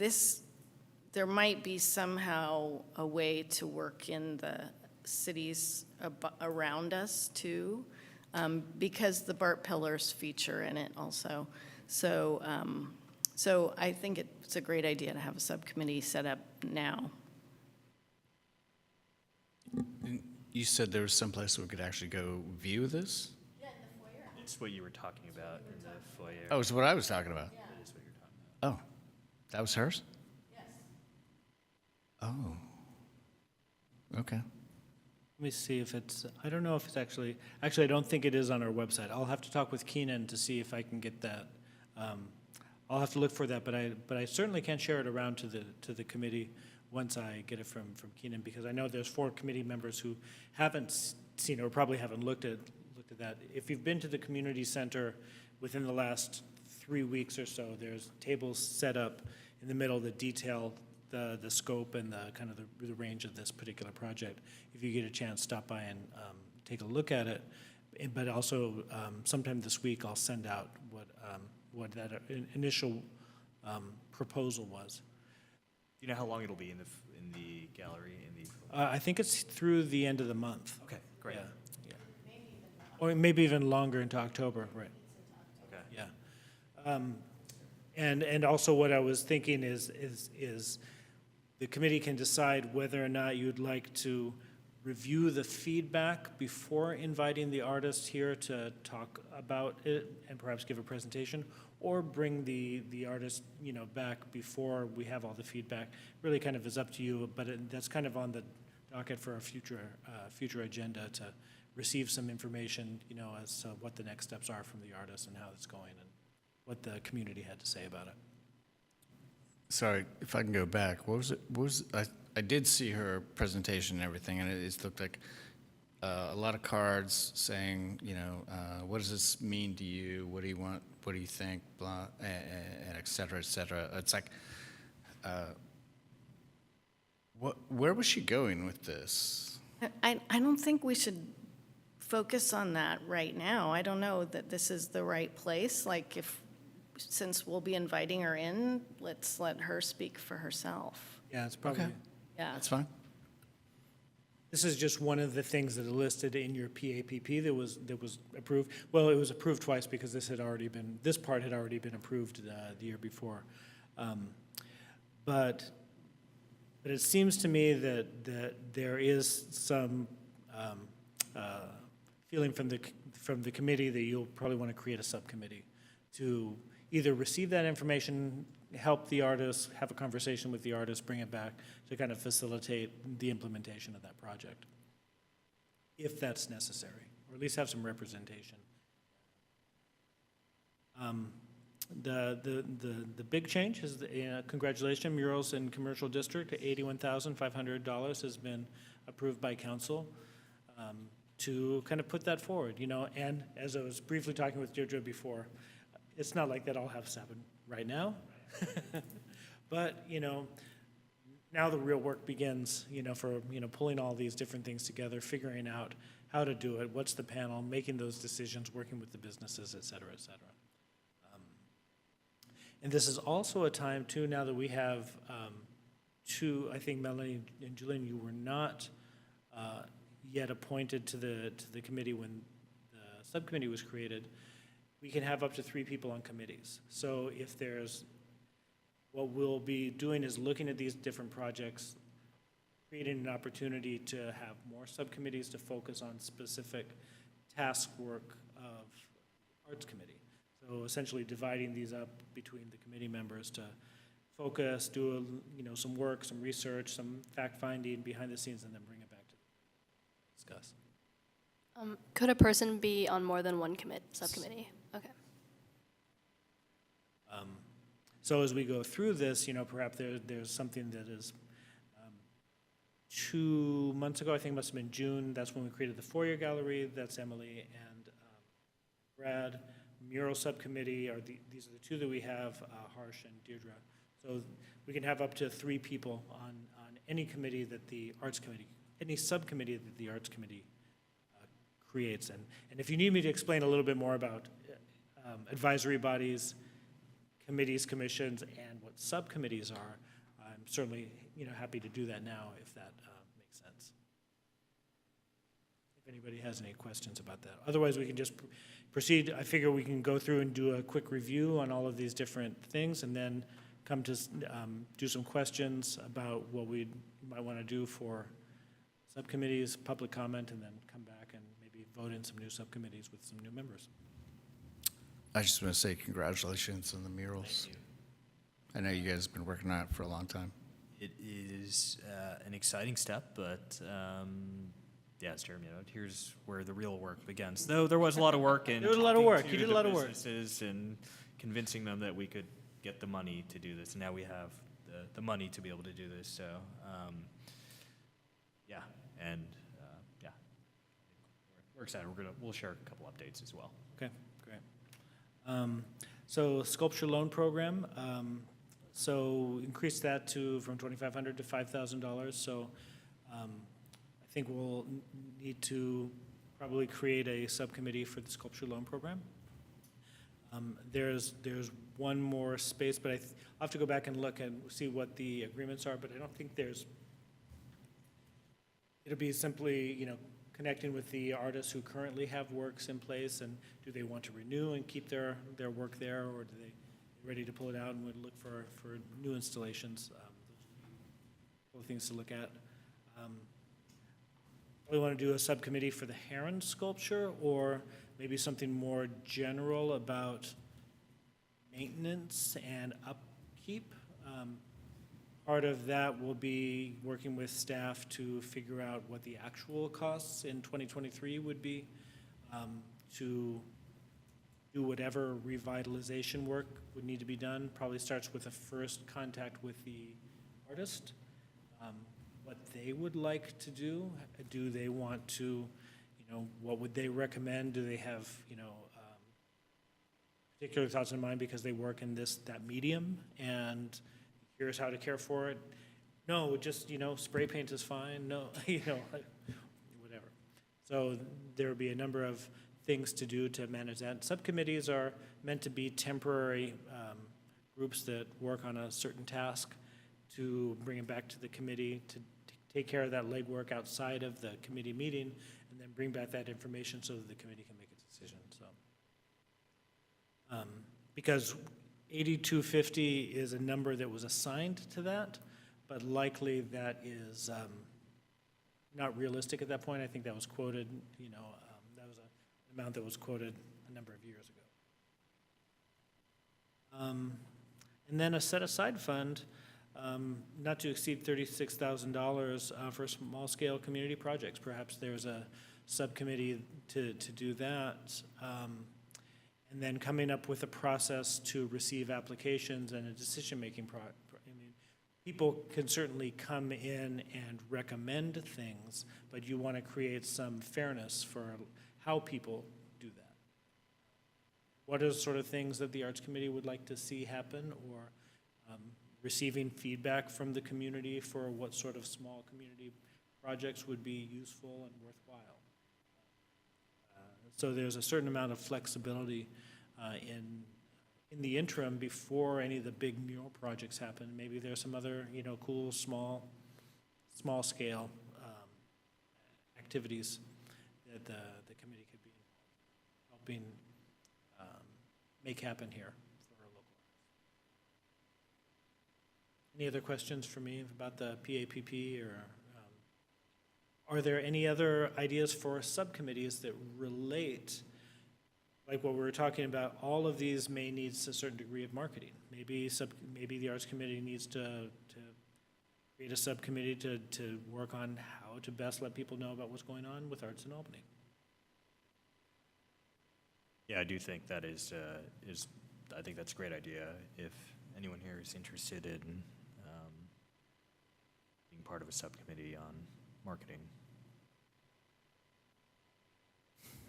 there might be somehow a way to work in the cities around us too, because the Bart Pillars feature in it also. So I think it's a great idea to have a subcommittee set up now. You said there was someplace we could actually go view this? It's what you were talking about in the foyer. Oh, it's what I was talking about? It is what you're talking about. Oh, that was hers? Yes. Oh. Okay. Let me see if it's, I don't know if it's actually I don't think it is on our website. I'll have to talk with Keenan to see if I can get that. I'll have to look for that, but I certainly can share it around to the committee once I get it from Keenan, because I know there's 4 committee members who haven't seen or probably haven't looked at that. If you've been to the community center within the last 3 weeks or so, there's tables set up in the middle that detail the scope and the kind of the range of this particular project. If you get a chance, stop by and take a look at it. But also, sometime this week, I'll send out what that initial proposal was. Do you know how long it'll be in the gallery? I think it's through the end of the month. Okay, great. Yeah. Or maybe even longer into October, right? Okay. Yeah. And also what I was thinking is the committee can decide whether or not you'd like to review the feedback before inviting the artist here to talk about it and perhaps give a presentation, or bring the artist, back before we have all the feedback. Really kind of is up to you, but that's kind of on the docket for a future agenda to receive some information, as to what the next steps are from the artist and how it's going and what the community had to say about it. Sorry, if I can go back, I did see her presentation and everything, and it looked like a lot of cards saying, what does this mean to you? What do you want? What do you think? Blah, and et cetera, et cetera. It's like, where was she going with this? I don't think we should focus on that right now. I don't know that this is the right place. Like since we'll be inviting her in, let's let her speak for herself. Yeah, it's probably, Okay. Yeah. That's fine. this is just one of the things that are listed in your PAPP that was approved. Well, it was approved twice because this part had already been approved the year before. But it seems to me that there is some feeling from the committee that you'll probably want to create a subcommittee to either receive that information, help the artists, have a conversation with the artists, bring it back to kind of facilitate the implementation of that project, if that's necessary, or at least have some representation. The big change is, congratulations, murals in commercial district, $81,500 has been approved by council to kind of put that forward, and as I was briefly talking with Deirdre before, it's not like that all has to happen right now, but, now the real work begins, for, pulling all these different things together, figuring out how to do it, what's the panel, making those decisions, working with the businesses, et cetera, et cetera. And this is also a time, too, now that we have two, I think Melanie and Julian, you were not yet appointed to the committee when the subcommittee was created. We can have up to 3 people on committees. So if there's, what we'll be doing is looking at these different projects, creating an opportunity to have more subcommittees to focus on specific task work of Arts Committee. So essentially dividing these up between the committee members to focus, do some work, some research, some fact-finding behind the scenes, and then bring it back to discuss. Could a person be on more than one subcommittee? Okay. So as we go through this, perhaps there's something that is 2 months ago, I think it must have been June, that's when we created the Foyer Gallery, that's Emily and Brad. Mural Subcommittee, these are the 2 that we have, Harsh and Deirdre. So we can have up to 3 people on any committee that the Arts Committee, any subcommittee that the Arts Committee creates. And if you need me to explain a little bit more about advisory bodies, committees, commissions, and what subcommittees are, I'm certainly happy to do that now if that makes sense. If anybody has any questions about that. Otherwise, we can just proceed. I figure we can go through and do a quick review on all of these different things and then come to do some questions about what we might want to do for subcommittees, public comment, and then come back and maybe vote in some new subcommittees with some new members. I just want to say congratulations on the murals. I know you guys have been working on it for a long time. It is an exciting step, but yeah, as Jeremy noted, here's where the real work begins. Though there was a lot of work in There was a lot of work. talking You to did a lot the of work. businesses and convincing them that we could get the money to do this. And now we have the money to be able to do this. So yeah, and yeah, we're excited. We'll share a couple updates as well. Okay, great. So sculpture loan program, so increase that from $2,500 to $5,000. So I think we'll need to probably create a subcommittee for the sculpture loan program. There's one more space, but I'll have to go back and look and see what the agreements are, but I don't think it'll be simply, connecting with the artists who currently have works in place, and do they want to renew and keep their work there, or do they ready to pull it out and would look for new installations? Those would be things to look at. We want to do a subcommittee for the heron sculpture, or maybe something more general about maintenance and upkeep. Part of that will be working with staff to figure out what the actual costs in 2023 would be to do whatever revitalization work would need to be done. Probably starts with a first contact with the artist, what they would like to do. Do they want to what would they recommend? Do they have, particular thoughts in mind because they work in that medium, and here's how to care for it? No, just, spray paint is fine, no, whatever. So there would be a number of things to do to manage that. Subcommittees are meant to be temporary groups that work on a certain task to bring it back to the committee, to take care of that legwork outside of the committee meeting, and then bring back that information so that the committee can make a decision, so. Because 8250 is a number that was assigned to that, but likely that is not realistic at that point. I think that was quoted, that was an amount that was quoted a number of years ago. And then a set-aside fund, not to exceed $36,000 for small-scale community projects. Perhaps there's a subcommittee to do that. And then coming up with a process to receive applications and a decision-making people can certainly come in and recommend things, but you want to create some fairness for how people do that. What are the sort of things that the Arts Committee would like to see happen, or receiving feedback from the community for what sort of small community projects would be useful and worthwhile? So there's a certain amount of flexibility in the interim before any of the big mural projects happen. Maybe there's some other, cool, small scale activities that the committee could be helping make happen here for our local arts. Any other questions for me about the PAPP, or are there any other ideas for subcommittees that relate, like what we were talking about? All of these may need a certain degree of marketing. Maybe the Arts Committee needs to create a subcommittee to work on how to best let people know about what's going on with arts in Albany. Yeah, I do think that I think that's a great idea. If anyone here is interested in being part of a subcommittee on marketing.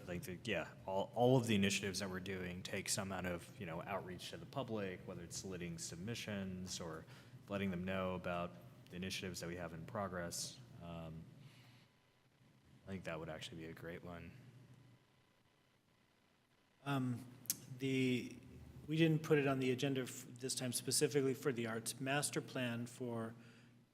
I think that, yeah, all of the initiatives that we're doing take some amount of, outreach to the public, whether it's soliciting submissions or letting them know about the initiatives that we have in progress. I think that would actually be a great one. We didn't put it on the agenda this time specifically for the Arts Master Plan for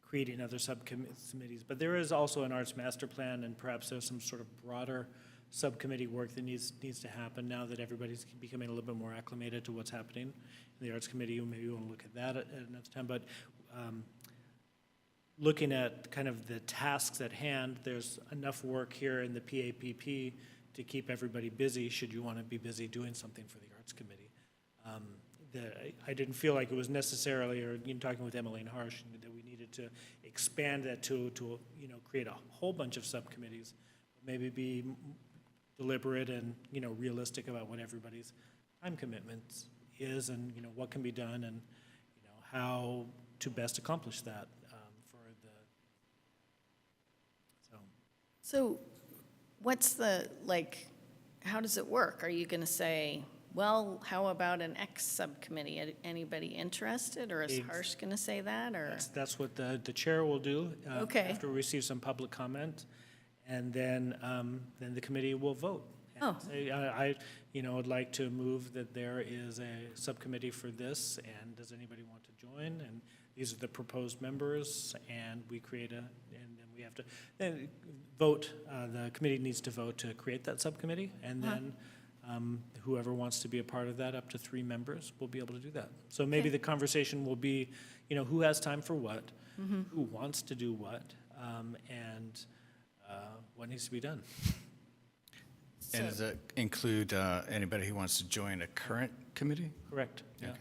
creating other subcommittees, but there is also an Arts Master Plan, and perhaps there's some sort of broader subcommittee work that needs to happen now that everybody's becoming a little bit more acclimated to what's happening in the Arts Committee. Maybe you want to look at that at another time, but looking at kind of the tasks at hand, there's enough work here in the PAPP to keep everybody busy, should you want to be busy doing something for the Arts Committee. I didn't feel like it was necessarily, or talking with Emmeline Harsh, that we needed to expand that to create a whole bunch of subcommittees, but maybe be deliberate and realistic about what everybody's time commitments is, and what can be done, and how to best accomplish that for the. So what's the, how does it work? Are you going to say, well, how about an X subcommittee? Anybody interested, or is Harsh going to say that, or? That's what the chair will do. Okay. After we receive some public comment, and then the committee will vote. And Oh. say, I would like to move that there is a subcommittee for this, and does anybody want to join? And these are the proposed members, and we create and then we have to then vote. The committee needs to vote to create that subcommittee, and then whoever wants to be a part of that, up to 3 members, will be able to do that. So maybe the conversation will be, who has time for what, who wants to do what, and what needs to be done. And does that include anybody who wants to join a current committee? Correct, yeah.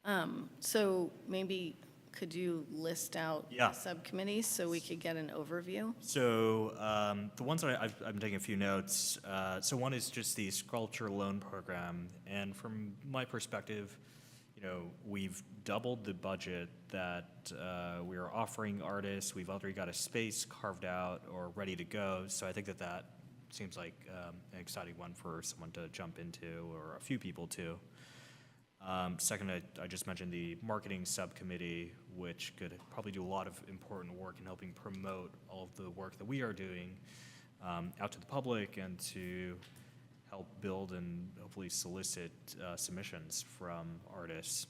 Okay. So maybe could you list out Yeah. subcommittees so we could get an overview? So the ones that I'm taking a few notes. So one is just the sculpture loan program, and from my perspective, you know, we've doubled the budget that we are offering artists. We've already got a space carved out or ready to go. So I think that that seems like an exciting one for someone to jump into, or a few people to. Second, I just mentioned the marketing subcommittee, which could probably do a lot of important work in helping promote all of the work that we are doing out to the public, and to help build and hopefully solicit submissions from artists.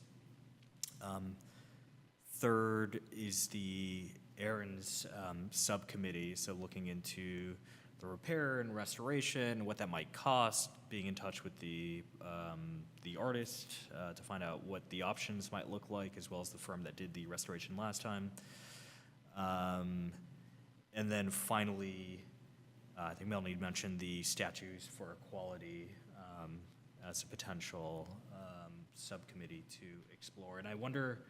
Third is the errands subcommittee, so looking into the repair and restoration, what that might cost, being in touch with the artist to find out what the options might look like, as well as the firm that did the restoration last time. And then finally, I think Melanie mentioned the statues for equality as a potential subcommittee to explore. And I wonder,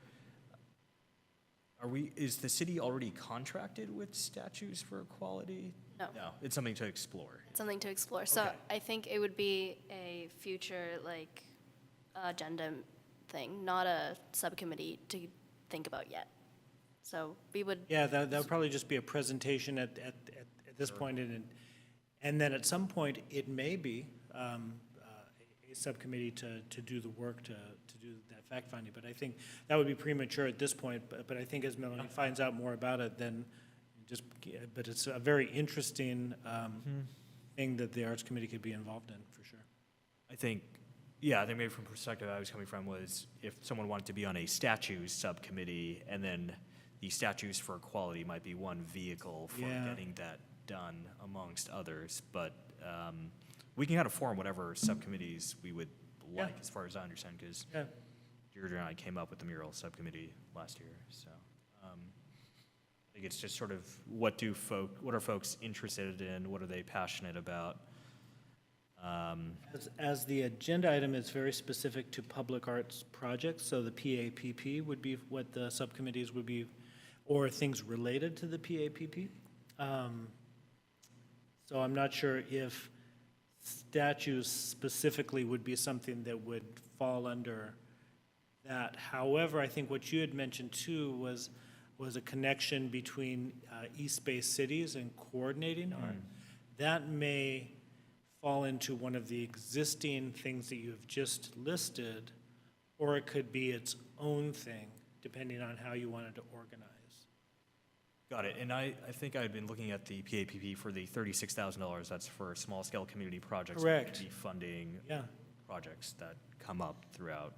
is the city already contracted with Statues for Equality? No. No, it's something to explore. It's something to explore. So Okay. I think it would be a future, like, agenda thing, not a subcommittee to think about yet. So we would, Yeah, that would probably just be a presentation at this point, and then at some point, it may be a subcommittee to do the work, to do that fact-finding, but I think that would be premature at this point, but I think as Melanie finds out more about it, then but it's a very interesting thing that the Arts Committee could be involved in, for sure. I think maybe from the perspective I was coming from was if someone wanted to be on a statues subcommittee, and then the Statues for Equality might be one vehicle for Yeah. getting that done amongst others. But we can kind of form whatever subcommittees we would like, Yeah. as far as I understand, because Yeah. Deirdre and I came up with the mural subcommittee last year. So I think it's just sort of what are folks interested in? What are they passionate about? As the agenda item is very specific to public arts projects, so the PAPP would be what the subcommittees would be, or things related to the PAPP. So I'm not sure if statues specifically would be something that would fall under that. However, I think what you had mentioned too was a connection between East Bay cities and coordinating art. That may fall into one of the existing things that you have just listed, or it could be its own thing, depending on how you wanted to organize. Got it. And I think I've been looking at the PAPP for the $36,000. That's for small-scale community projects. Correct. To be funding Yeah. projects that come up throughout,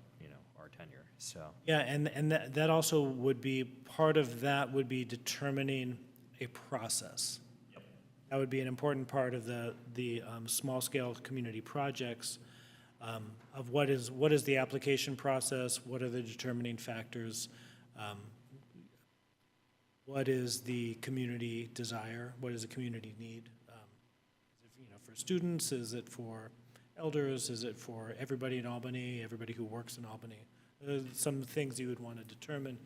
our tenure. So, Yeah, and that also would be, part of that would be determining a process. Yep. That would be an important part of the small-scale community projects, of what is the application process, what are the determining factors, what is the community desire, what is the community need? Is it, for students, is it for elders, is it for everybody in Albany, everybody who works in Albany? Some things you would want to determine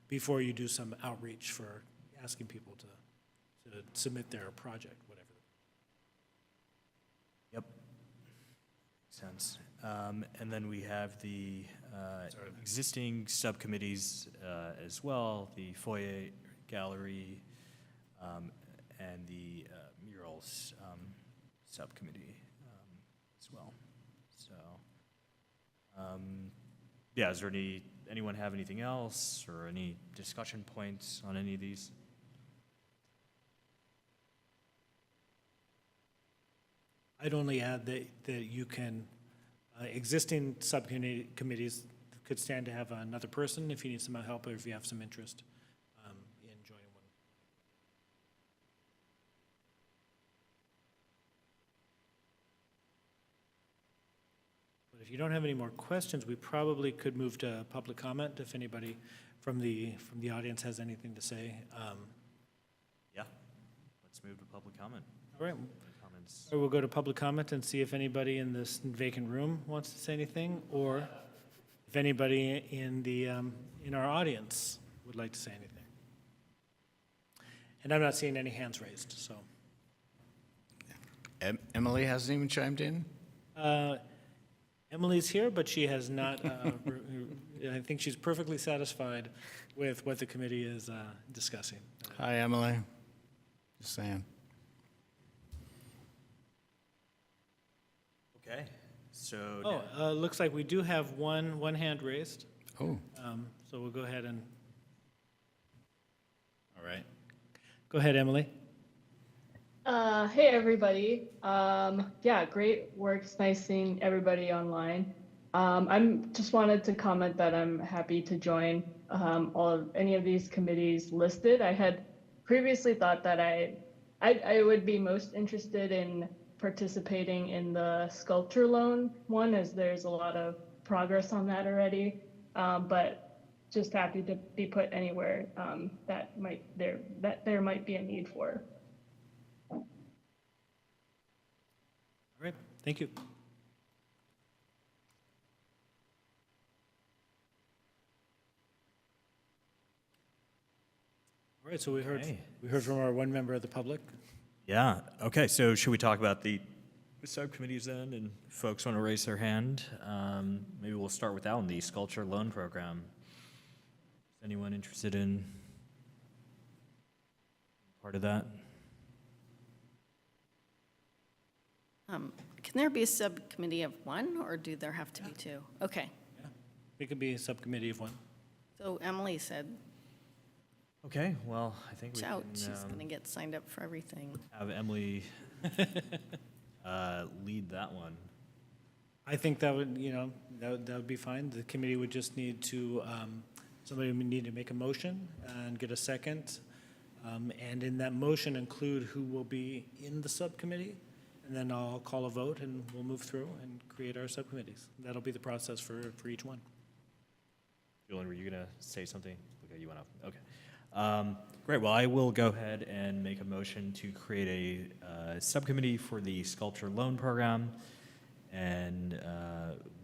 before you do some outreach for asking people to submit their project, whatever. yep. Makes sense. And then we have the existing subcommittees as well, the Foyer Gallery and the murals subcommittee as well. So, is there anyone have anything else or any discussion points on any of these? I'd only add that you can, existing subcommittees could stand to have another person if you need some help or if you have some interest in joining one. But if you don't have any more questions, we probably could move to public comment if anybody from the audience has anything to say. Yeah. Let's move to public comment. All right. Comments. Or we'll go to public comment and see if anybody in this vacant room wants to say anything, or if anybody in our audience would like to say anything. And I'm not seeing any hands raised, so. Emily hasn't even chimed in? Emily's here, but she has not, I think she's perfectly satisfied with what the committee is discussing. Hi, Emily. Just saying. Okay, so. Oh, looks like we do have one hand raised. Oh, So we'll go ahead and, all right. Go ahead, Emily. Hey everybody. Yeah, great work. It's nice seeing everybody online. I'm just wanted to comment that I'm happy to join any of these committees listed. I had previously thought that I would be most interested in participating in the sculpture loan one, as there's a lot of progress on that already. But just happy to be put anywhere that there might be a need for. All right, thank you. All right, so we heard Okay. from our one member of the public. Yeah, okay, so should we talk about the subcommittees then, and folks want to raise their hand? Maybe we'll start with Alan, the sculpture loan program. Is anyone interested in part of that? Can there be a subcommittee of one, or do there have to be two? Okay, It could be a subcommittee of one. so Emily said, Okay, well, I think we shout, can she's gonna get signed up for everything. have Emily lead that one. I think that would, that would be fine. The committee would just need to, somebody would need to make a motion and get a second. And in that motion include who will be in the subcommittee. And then I'll call a vote and we'll move through and create our subcommittees. That'll be the process for each one. Julian, were you going to say something? Okay, you went up. Okay. Great. Well, I will go ahead and make a motion to create a subcommittee for the sculpture loan program. And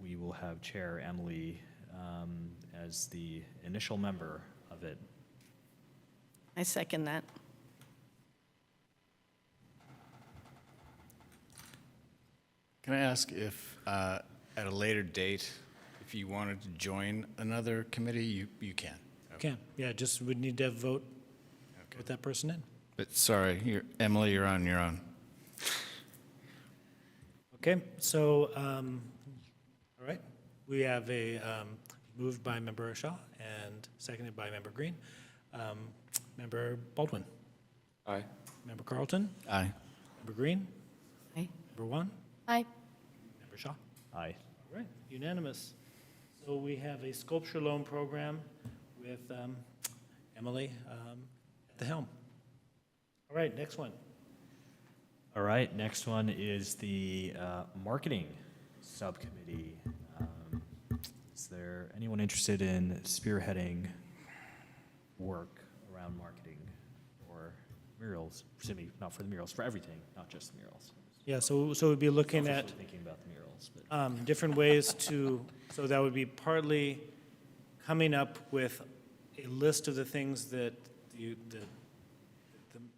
we will have Chair Emily as the initial member of it. I second that. can I ask if, at a later date, if you wanted to join another committee, you can? Okay, yeah, just would need to vote, put that person in. But sorry, Emily, you're on your own. Okay, so, all right, we have a, moved by Member Shaw and seconded by Member Green. Member Baldwin, Aye. Member Carlton, Aye. Member Green, Aye. Member One, Aye. Member Shaw. Aye. All right, unanimous. So we have a sculpture loan program with Emily at the helm. All right, next one. All right, next one is the marketing subcommittee. Is there anyone interested in spearheading work around marketing or murals? Excuse me, not for the murals, for everything, not just the murals. Yeah, so we'd be looking at Officially thinking about the murals, but different ways to, so that would be partly coming up with a list of the things that the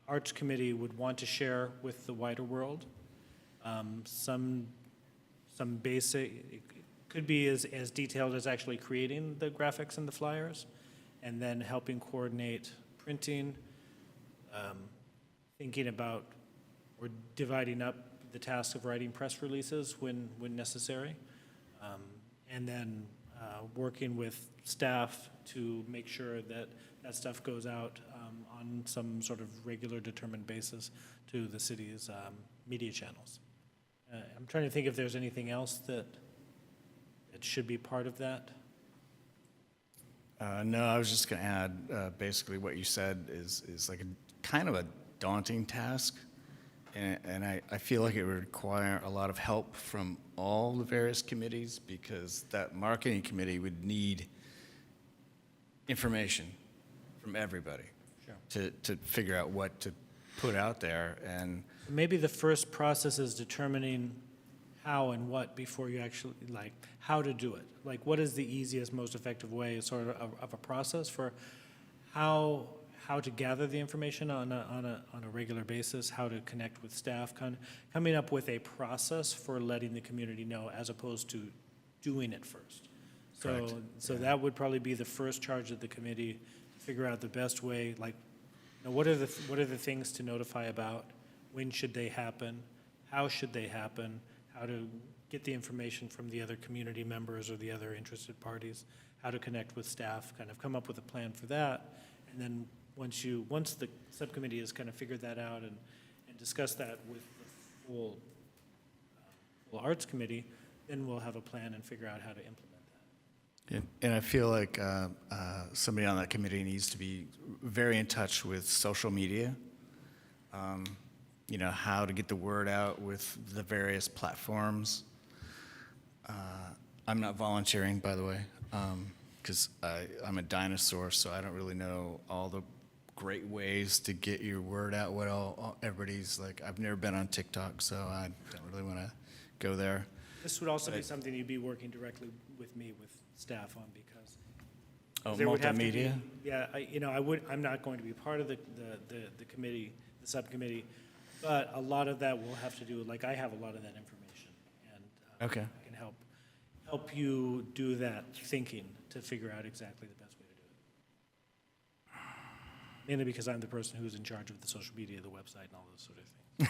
Arts Committee would want to share with the wider world. Some basic, it could be as detailed as actually creating the graphics and the flyers, and then helping coordinate printing, thinking about or dividing up the task of writing press releases when necessary, and then working with staff to make sure that that stuff goes out on some sort of regular determined basis to the city's media channels. I'm trying to think if there's anything else that should be part of that. No, I was just going to add, basically what you said is like a kind of a daunting task. And I feel like it would require a lot of help from all the various committees, because that marketing committee would need information from everybody to figure out what to put out there. And Maybe the first process is determining how and what before you actually, like, how to do it. Like, what is the easiest, most effective way, sort of a process for how to gather the information on a regular basis, how to connect with staff, kind of coming up with a process for letting the community know, as opposed to doing it first. Correct. So that would probably be the first charge of the committee, to figure out the best way, like, you know, what are the things to notify about? When should they happen? How should they happen? How to get the information from the other community members or the other interested parties? How to connect with staff, kind of come up with a plan for that. And then once the subcommittee has kind of figured that out and discussed that with the full arts committee, then we'll have a plan and figure out how to implement that. And I feel like somebody on that committee needs to be very in touch with social media. You know, how to get the word out with the various platforms. I'm not volunteering, by the way, because I'm a dinosaur, so I don't really know all the great ways to get your word out. What all everybody's like. I've never been on TikTok, so I don't really want to go there. This would also be something you'd be working directly with me, with staff on, because Oh, there would have to be- multimedia? Yeah, I'm not going to be part of the committee, the subcommittee, but a lot of that will have to do, like, I have a lot of that information, and Okay. I can help you do that thinking to figure out exactly the best way to do it. Mainly because I'm the person who's in charge of the social media, the website, and all those sort of things.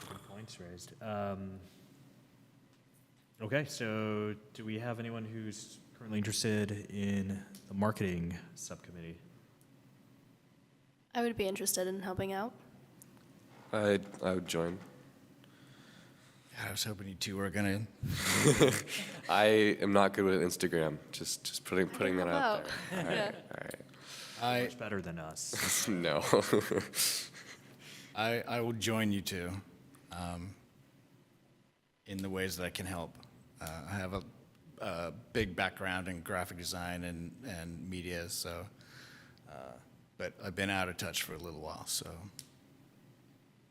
Good points raised. Okay, so do we have anyone who's currently interested in the marketing subcommittee? I would be interested in helping out. I would join. I was hoping you two were gonna. I am not good with Instagram. Just putting that out there. Yeah. All Much better than us. right. No. I will join you two in the ways that I can help. I have a big background in graphic design and media, so, but I've been out of touch for a little while, so.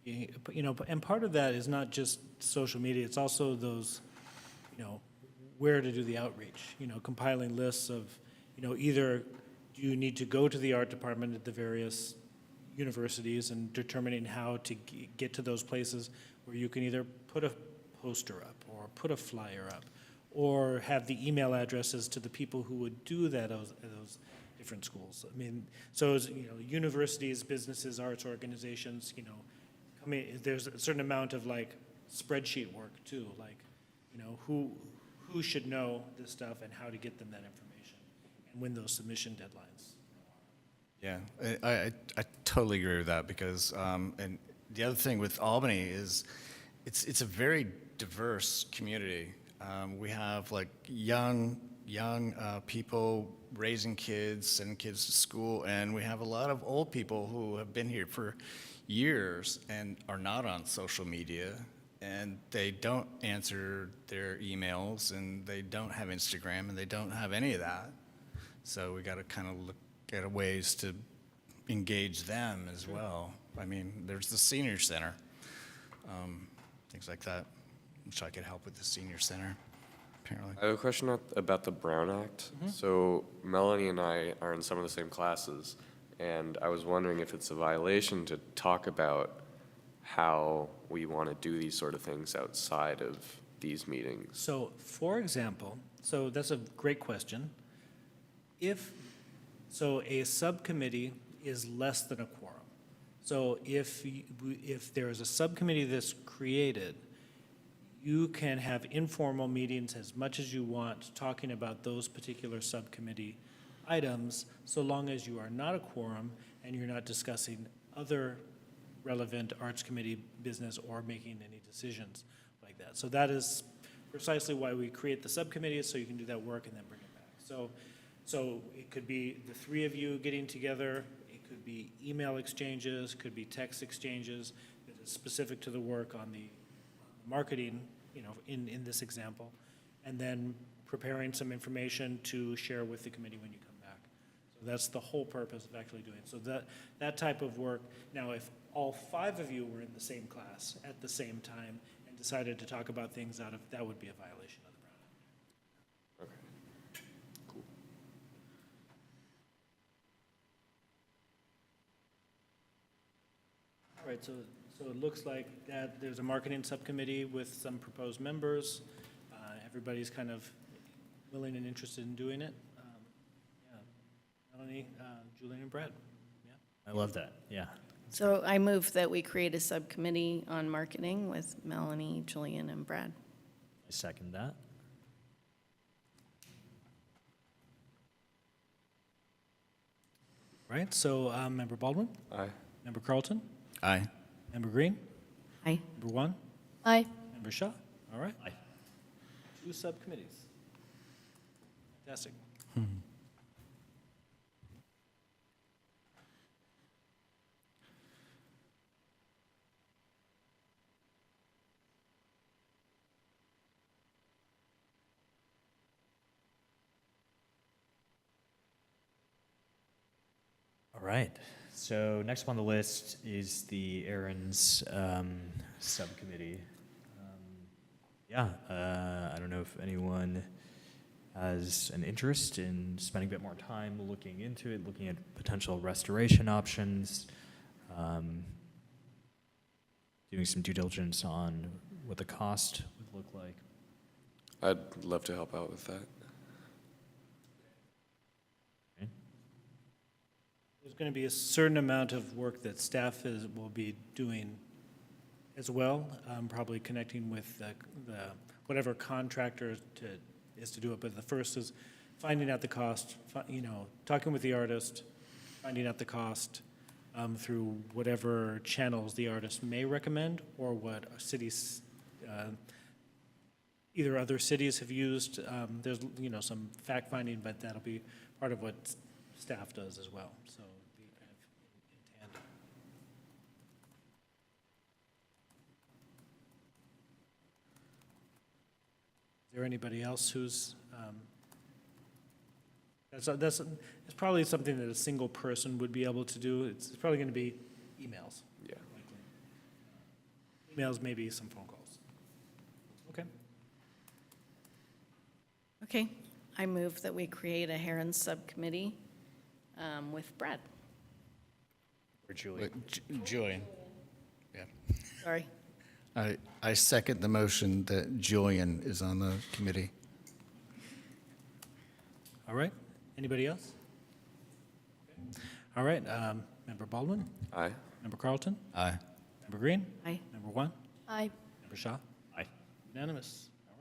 And part of that is not just social media, it's also those, where to do the outreach, compiling lists of, either do you need to go to the art department at the various universities and determining how to get to those places where you can either put a poster up or put a flyer up or have the email addresses to the people who would do that at those different schools. I mean, so as, universities, businesses, arts organizations, there's a certain amount of like spreadsheet work too, like, who should know this stuff and how to get them that information and when those submission deadlines. Yeah, I totally agree with that because, and the other thing with Albany is it's a very diverse community. We have like young people raising kids, sending kids to school, and we have a lot of old people who have been here for years and are not on social media, and they don't answer their emails, and they don't have Instagram, and they don't have any of that. So we got to kind of look at ways to engage them as well. I mean, there's the senior center, things like that, which I could help with the senior center, apparently. I have a question about the Brown Act. So Melanie and I are in some of the same classes, and I was wondering if it's a violation to talk about how we want to do these sort of things outside of these meetings. So, for example, so that's a great question. So a subcommittee is less than a quorum. So if there is a subcommittee that's created, you can have informal meetings as much as you want, talking about those particular subcommittee items, so long as you are not a quorum and you're not discussing other relevant arts committee business or making any decisions like that. So that is precisely why we create the subcommittee, so you can do that work and then bring it back. So it could be the three of you getting together, it could be email exchanges, could be text exchanges that is specific to the work on the marketing, in this example, and then preparing some information to share with the committee when you come back. So that's the whole purpose of actually doing it. So that type of work, now if all five of you were in the same class at the same time and decided to talk about things that would be a violation of the Brown Act. Okay. Cool. All right, so So it looks like that there's a marketing subcommittee with some proposed members. Everybody's kind of willing and interested in doing it. Yeah, Melanie, Julian, and Brad. Yeah. I love that, yeah. So I move that we create a subcommittee on marketing with Melanie, Julian, and Brad. I second that. Right, so Member Baldwin, Aye. Member Carlton, Aye. Member Green, Aye. Member One, Aye. Member Shaw. All right. Aye. 2 subcommittees. Fantastic. All right. So next on the list is the errands subcommittee. I don't know if anyone has an interest in spending a bit more time looking into it, looking at potential restoration options, doing some due diligence on what the cost would look like. I'd love to help out with that. There's going to be a certain amount of work that staff will be doing as well, probably connecting with the whatever contractor is to do it. But the first is finding out the cost, talking with the artist, finding out the cost through whatever channels the artist may recommend or what cities, either other cities have used. There's, some fact finding, but that'll be part of what staff does as well. So be kind of in tandem. Is there anybody else who's, that's probably something that a single person would be able to do. It's probably going to be emails. Yeah. Likely. Emails, maybe some phone calls. Okay. Okay, I move that we create a Herons subcommittee with Brad. Or Julie. Julian. Yeah. Sorry. I second the motion that Julian is on the committee. All right. Anybody else? All right. Member Baldwin, Aye. Member Carlton, Aye. Member Green, Aye. Member One, Aye. Member Shaw. Aye. Unanimous. All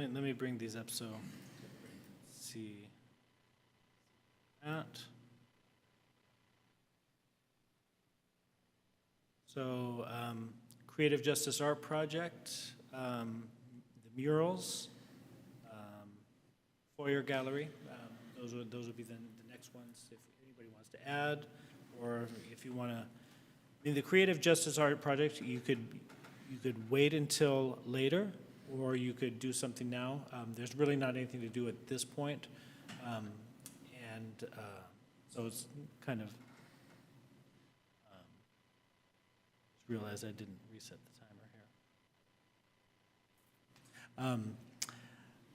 right. Let me bring these up so see that. So Creative Justice Art Project, the murals, Foyer Gallery, those would be the next ones if anybody wants to add, or if you want to. I mean, the Creative Justice Art Project, you could wait until later, or you could do something now. There's really not anything to do at this point, so it's kind of. Just realized I didn't reset the timer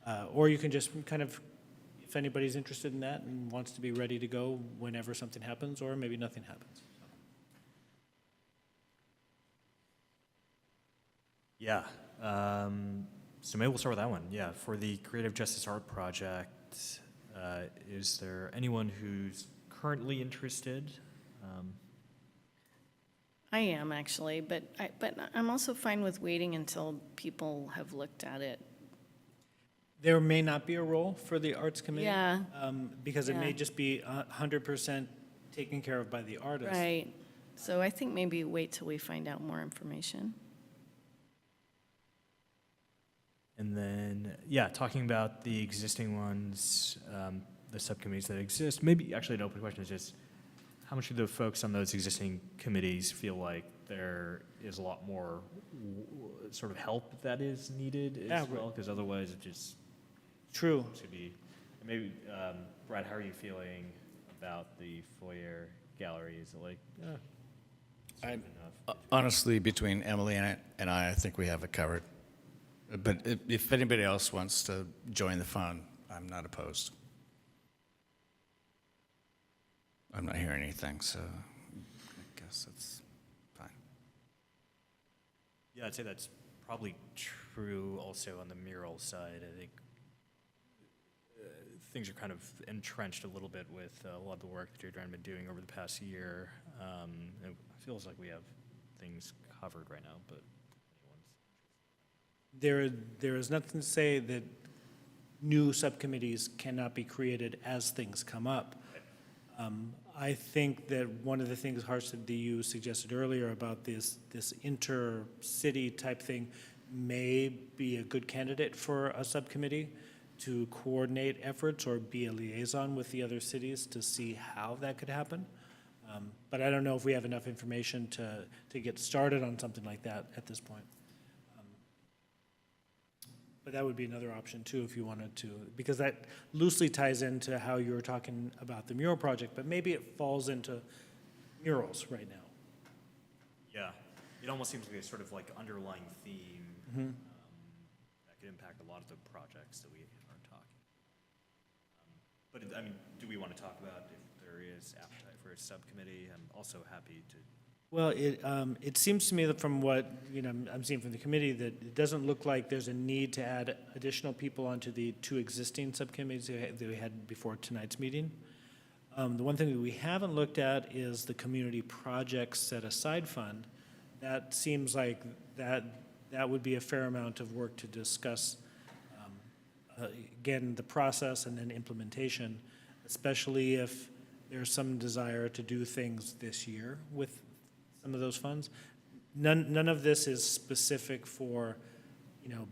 here. Or you can just kind of, if anybody's interested in that and wants to be ready to go whenever something happens, or maybe nothing happens. Yeah. So maybe we'll start with that one. Yeah. For the Creative Justice Art Project, is there anyone who's currently interested? I am actually, but I'm also fine with waiting until people have looked at it. There may not be a role for the Arts Committee. Yeah. Because it may Yeah. just be 100% taken care of by the artist. Right. So I think maybe wait till we find out more information. And then, yeah, talking about the existing ones, the subcommittees that exist, maybe actually an open question is just, how much do the folks on those existing committees feel like there is a lot more sort of help that is needed Yeah, as well? Because otherwise it just True. should be, and maybe, Brad, how are you feeling about the Foyer gallery? Is it like, it's I- good enough? Honestly, between Emily and I think we have it covered. But if anybody else wants to join the fun, I'm not opposed. I'm not hearing anything, so I guess that's fine. Yeah, I'd say that's probably true also on the mural side. I think things are kind of entrenched a little bit with a lot of the work that Deirdre and I have been doing over the past year. It feels like we have things covered right now, but There is nothing to say that new subcommittees cannot be created as things come up. I think that one of the things, Harsh, that you suggested earlier about this inter-city type thing may be a good candidate for a subcommittee to coordinate efforts or be a liaison with the other cities to see how that could happen. But I don't know if we have enough information to get started on something like that at this point. But that would be another option too if you wanted to, because that loosely ties into how you were talking about the mural project, but maybe it falls into murals right now. yeah, it almost seems like a sort of like underlying theme that could impact a lot of the projects that we are talking. But I mean, do we want to talk about if there is appetite for a subcommittee? I'm also happy to. Well, it seems to me that from what, I'm seeing from the committee, that it doesn't look like there's a need to add additional people onto the two existing subcommittees that we had before tonight's meeting. The one thing that we haven't looked at is the community projects set aside fund. That seems like that would be a fair amount of work to discuss. Again, the process and then implementation, especially if there's some desire to do things this year with some of those funds. None of this is specific for,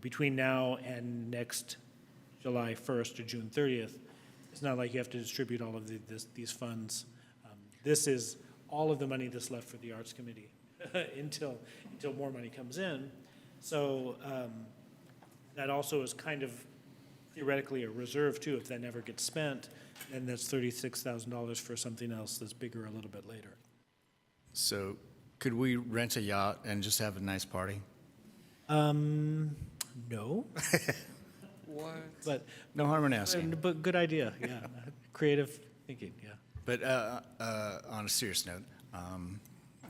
between now and next July 1st or June 30th. It's not like you have to distribute all of these funds. This is all of the money that's left for the Arts Committee until more money comes in. So that also is kind of theoretically a reserve too. If that never gets spent, then that's $36,000 for something else that's bigger a little bit later. So could we rent a yacht and just have a nice party? No. What? But No harm in asking. But good idea, yeah. Creative thinking, yeah. But on a serious note,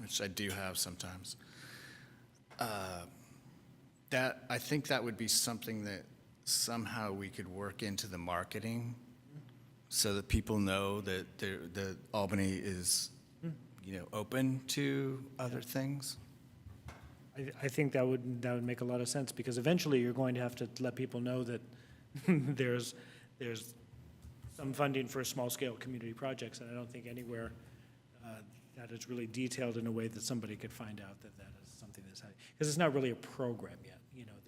which I do have sometimes, I think that would be something that somehow we could work into the marketing so that people know that that Albany is, open to other things. I think that would make a lot of sense, because eventually you're going to have to let people know that there's some funding for small-scale community projects, and I don't think anywhere that is really detailed in a way that somebody could find out that is something that's happening. Because it's not really a program yet,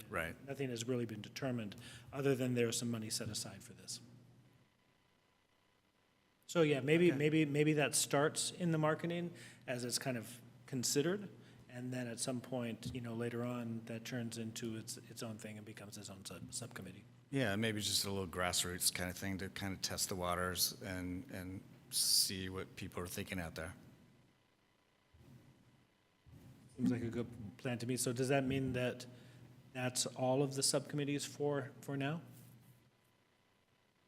Right. Nothing has really been determined, other than there's some money set aside for this. So yeah, maybe that starts in the marketing as it's kind of considered, and then at some point, later on, that turns into its own thing and becomes its own subcommittee. Yeah, maybe just a little grassroots kind of thing to kind of test the waters and see what people are thinking out there. Seems like a good plan to me. So does that mean that that's all of the subcommittees for now?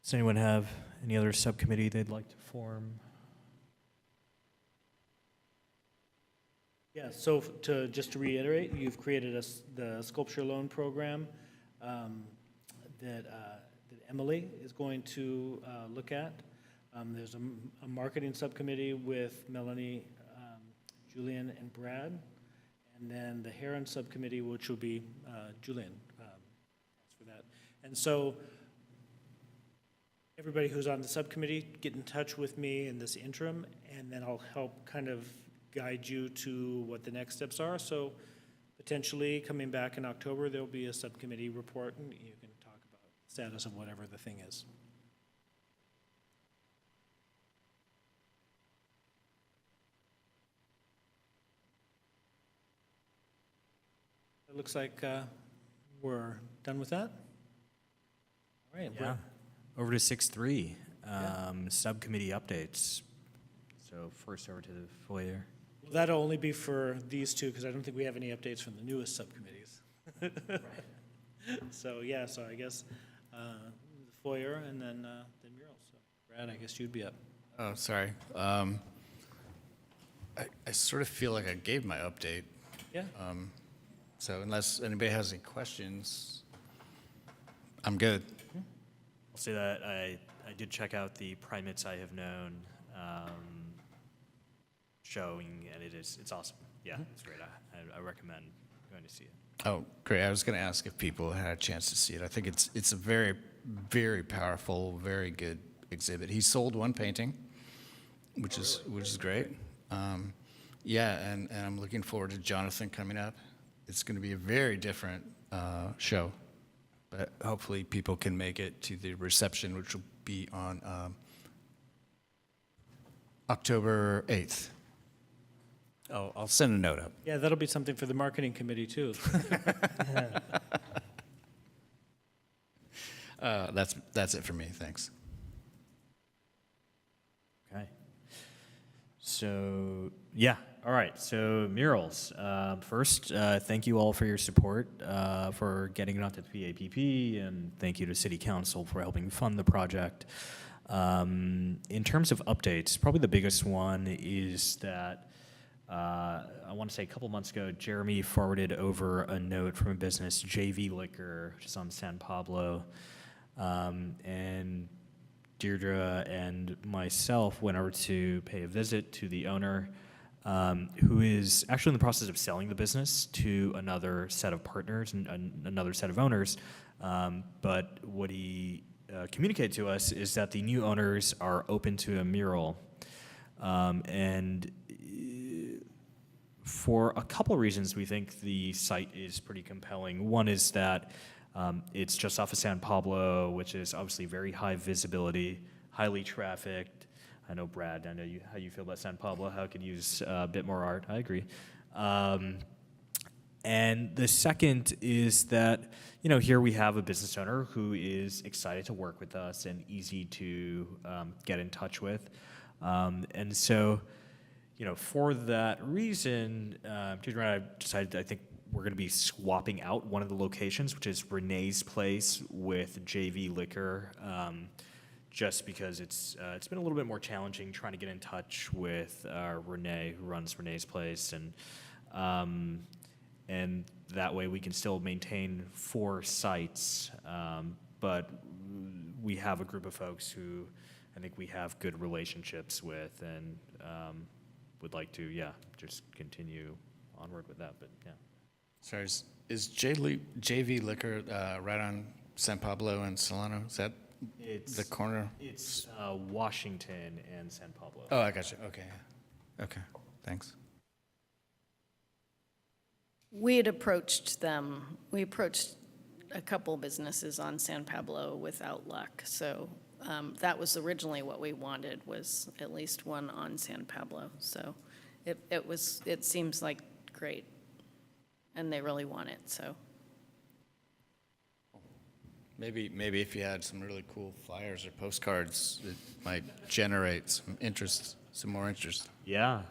Does anyone have any other subcommittee they'd like to form? Yeah, so just to reiterate, you've created the sculpture loan program that Emily is going to look at. There's a marketing subcommittee with Melanie, Julian, and Brad. And then the Heron subcommittee, which will be Julian, for that. And so everybody who's on the subcommittee, get in touch with me in this interim, and then I'll help kind of guide you to what the next steps are. So potentially coming back in October, there'll be a subcommittee report, and you can talk about the status of whatever the thing is. It looks like we're done with that. All right. Yeah. Over to 6.3, subcommittee updates. So first over to the foyer. Well, that'll only be for these two, because I don't think we have any updates from the newest subcommittees. So I guess the Foyer, and then murals. So Brad, I guess you'd be up. Oh, sorry. I sort of feel like I gave my update. Yeah. So unless anybody has any questions, I'm good. I'll say that I did check out the Primates I Have Known showing, and it's awesome. Yeah, it's great. I recommend going to see it. Oh, great. I was going to ask if people had a chance to see it. I think it's a very, very powerful, very good exhibit. He sold one painting, which is great. Yeah, and I'm looking forward to Jonathan coming up. It's going to be a very different show, but hopefully people can make it to the reception, which will be on October 8th. Oh, I'll send a note up. Yeah, that'll be something for the marketing committee, too. That's it for me. Thanks. Okay. So, yeah. All right. So, murals. First, thank you all for your support for getting it onto the PAPP, and thank you to City Council for helping fund the project. In terms of updates, probably the biggest one is that I want to say a couple months ago, Jeremy forwarded over a note from a business, JV Liquor, which is on San Pablo, and Deirdre and myself went over to pay a visit to the owner, who is actually in the process of selling the business to another set of partners and another set of owners. But what he communicated to us is that the new owners are open to a mural. And for a couple of reasons, we think the site is pretty compelling. One is that it's just off of San Pablo, which is obviously very high visibility, highly trafficked. I know, Brad, I know how you feel about San Pablo, how it could use a bit more art. I agree. And the second is that, here we have a business owner who is excited to work with us and easy to get in touch with. And so, for that reason, Deirdre and I decided, I think we're going to be swapping out one of the locations, which is Renee's Place with JV Liquor, just because it's been a little bit more challenging trying to get in touch with Renee, who runs Renee's Place, and that way we can still maintain 4 sites, but we have a group of folks who I think we have good relationships with, and would like to, just continue onward with that. But Sorry, is JV Liquor right on San Pablo and Solano? Is that the corner? It's Washington and San Pablo. Oh, I got you. Okay, thanks. We had approached them. We approached a couple businesses on San Pablo without luck. So that was originally what we wanted, was at least one on San Pablo. So it seems like great, and they really want it. So Maybe if you had some really cool flyers or postcards, it might generate some more interest. Yeah.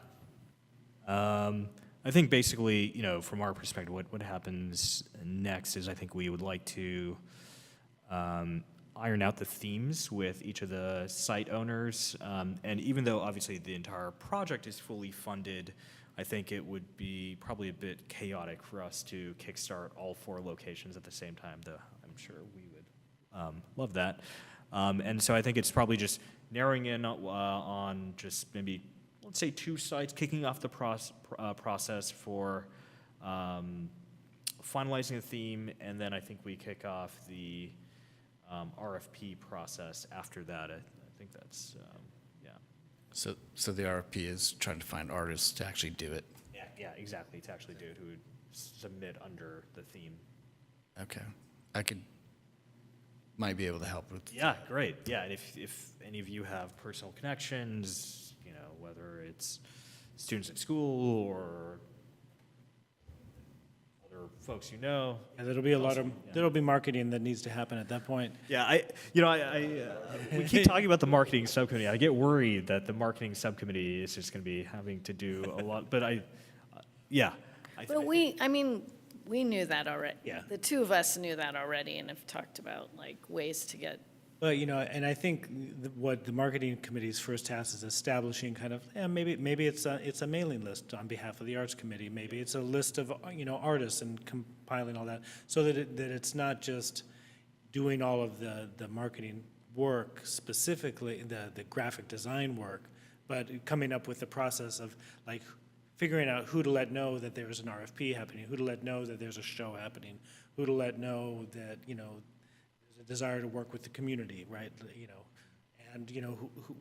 I think basically, from our perspective, what happens next is I think we would like to iron out the themes with each of the site owners. And even though obviously the entire project is fully funded, I think it would be probably a bit chaotic for us to kickstart all 4 locations at the same time, though I'm sure we would love that. And so I think it's probably just narrowing in on just maybe, let's say, 2 sites, kicking off the process for finalizing the theme, and then I think we kick off the RFP process after that. I think that's, So the RFP is trying to find artists to actually do it. Yeah, exactly, to actually do it, who would submit under the theme. Okay, might be able to help with. Yeah, great. Yeah, and if any of you have personal connections, whether it's students at school or other folks Yeah, there'll be there'll be marketing that needs to happen at that point. Yeah, we keep talking about the marketing subcommittee. I get worried that the marketing subcommittee is just going to be having to do a lot, but But we knew that already. Yeah. The 2 of us knew that already and have talked about ways to get But, and I think what the marketing committee's first task is establishing kind of, maybe it's a mailing list on behalf of the arts committee. Maybe it's a list of, artists and compiling all that, so that it's not just doing all of the marketing work specifically, the graphic design work, but coming up with the process of like figuring out who to let know that there's an RFP happening, who to let know that there's a show happening, who to let know that, there's a desire to work with the community, right? And,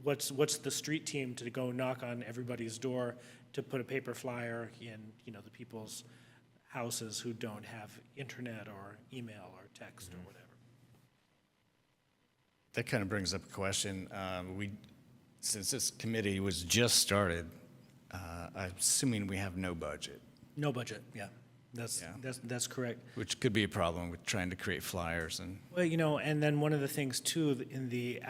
what's the street team to go knock on everybody's door to put a paper flyer in, the people's houses who don't have internet or email or text or whatever. That kind of brings up a question. Since this committee was just started, I'm assuming we have no budget, No budget, yeah. That's correct. which could be a problem with trying to create flyers and. Well, and then one of the things too, in the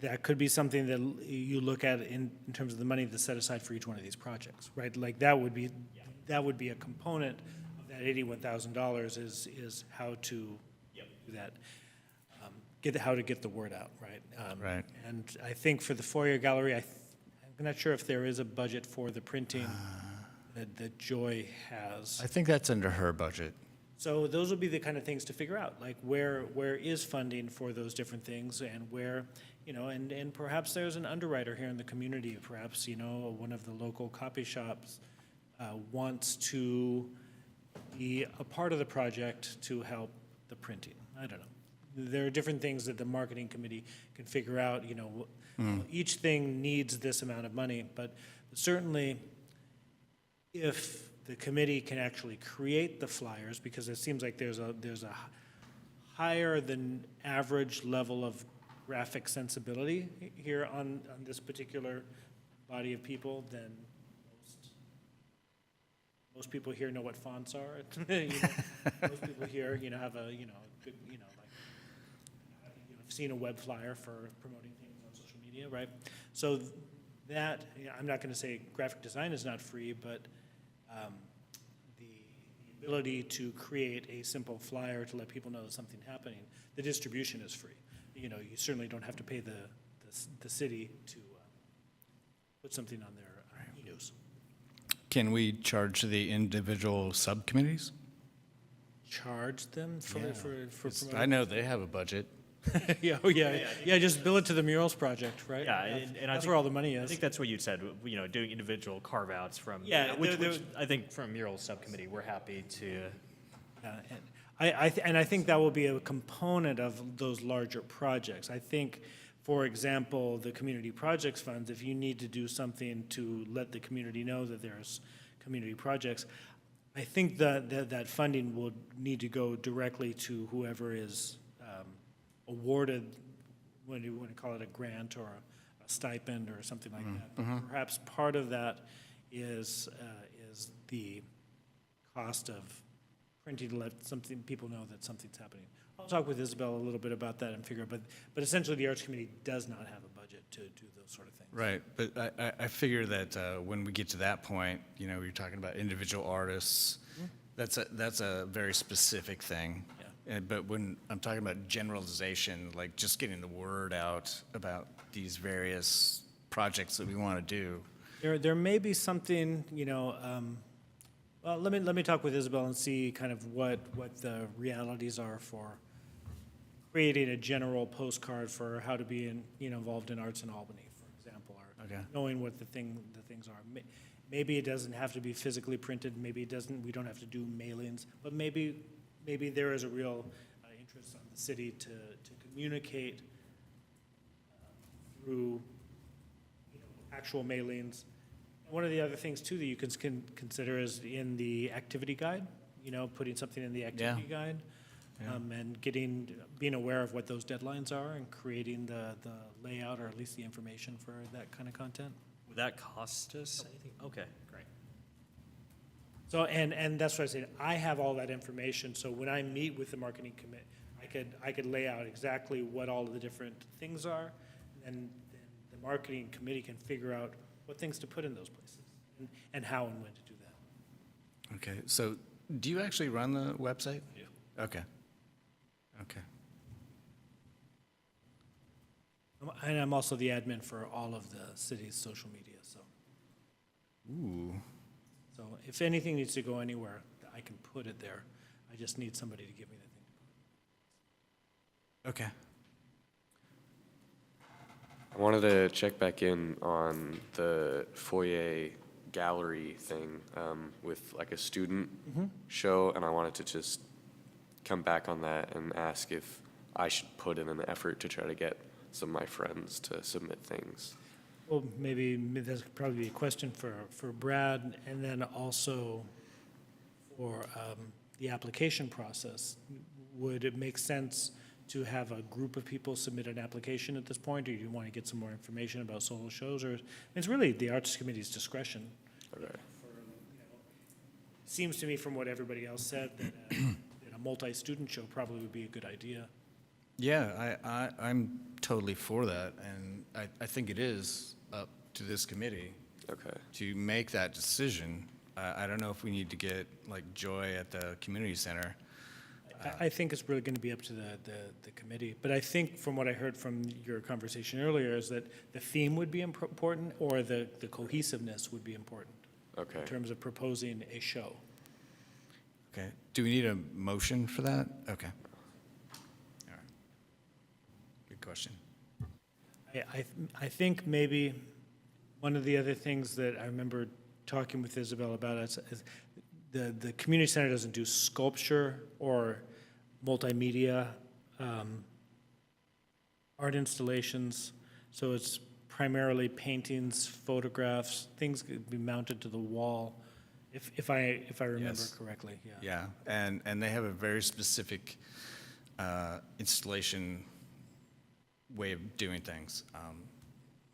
that could be something that you look at in terms of the money that's set aside for each one of these projects, right? Like that would be a component of that $81,000 is how to do that. How to get the word out, right? Right. And I think for the Foyer Gallery, I'm not sure if there is a budget for the printing that Joy has. I think that's under her budget. So those would be the kind of things to figure out, like where is funding for those different things, and where, and perhaps there's an underwriter here in the community, perhaps, one of the local copy shops wants to be a part of the project to help the printing. I don't know. There are different things that the marketing committee can figure out, each thing needs this amount of money, but certainly if the committee can actually create the flyers, because it seems like there's a higher than average level of graphic sensibility here on this particular body of people than most people here know what fonts are. Most people here, have a, good, I've seen a web flyer for promoting things on social media, right? So that, I'm not going to say graphic design is not free, but the ability to create a simple flyer to let people know that something's happening, the distribution is free. You certainly don't have to pay the city to put something on their e-news. Can we charge the individual subcommittees? Charge them for promoting? I know they have a budget. Yeah, just bill it to the murals project, right? Yeah, and I That's think- where all the money I is. think that's what you said, doing individual carve-outs from, Yeah, which there- I think from Murals Subcommittee, we're happy to, And I think that will be a component of those larger projects. I think, for example, the community projects funds, if you need to do something to let the community know that there's community projects, I think that funding will need to go directly to whoever is awarded, when you want to call it a grant or a stipend or something like that. Perhaps part of that is the cost of printing to let people know that something's happening. I'll talk with Isabel a little bit about that and figure, but essentially the Arts Committee does not have a budget to do those sort of things. Right, but I figure that when we get to that point, you're talking about individual artists, that's a very specific thing. But when I'm talking about generalization, like just getting the word out about these various projects that we want to do. There may be something, well, let me talk with Isabel and see kind of what the realities are for creating a general postcard for how to be involved in arts in Albany, for example, or Okay. knowing what the things are. Maybe it doesn't have to be physically printed. Maybe it doesn't. We don't have to do mailings. But maybe there is a real interest on the city to communicate through actual mailings. One of the other things too that you can consider is in the activity guide. Putting something in the activity guide, and being aware of what those deadlines are and creating the layout or at least the information for that kind of content. would that cost us anything? Okay, great. So, and that's what I said, I have all that information, so when I meet with the marketing commit, I could lay out exactly what all of the different things are, and then the marketing committee can figure out what things to put in those places, and how and when to do that. Okay, so Do you actually run the website? Yeah. Okay. Okay. And I'm also the admin for all of the city's social media, so. Ooh. So if anything needs to go anywhere, I can put it there. I just need somebody to give me the thing. Okay. I wanted to check back in on the Foyer gallery thing with like a student show, and I wanted to just come back on that and ask if I should put in an effort to try to get some of my friends to submit things. Well, maybe that's probably a question for Brad, and then also for the application process. Would it make sense to have a group of people submit an application at this point, or do you want to get some more information about solo shows? Or it's really the Arts Committee's discretion. Okay. Seems to me from what everybody else said that a multi-student show probably would be a good idea. Yeah, I'm totally for that, and I think it is up to this committee Okay. to make that decision. I don't know if we need to get like Joy at the community center. I think it's really going to be up to the committee. But I think from what I heard from your conversation earlier is that the theme would be important, or the cohesiveness would be important Okay. in terms of proposing a show. Okay. Do we need a motion for that? Okay. All right. Good question. I think maybe one of the other things that I remember talking with Isabel about is the community center doesn't do sculpture or multimedia art installations, so it's primarily paintings, photographs, things that could be mounted to the wall, if I remember Yes. correctly. Yeah. Yeah, and they have a very specific installation way of doing things.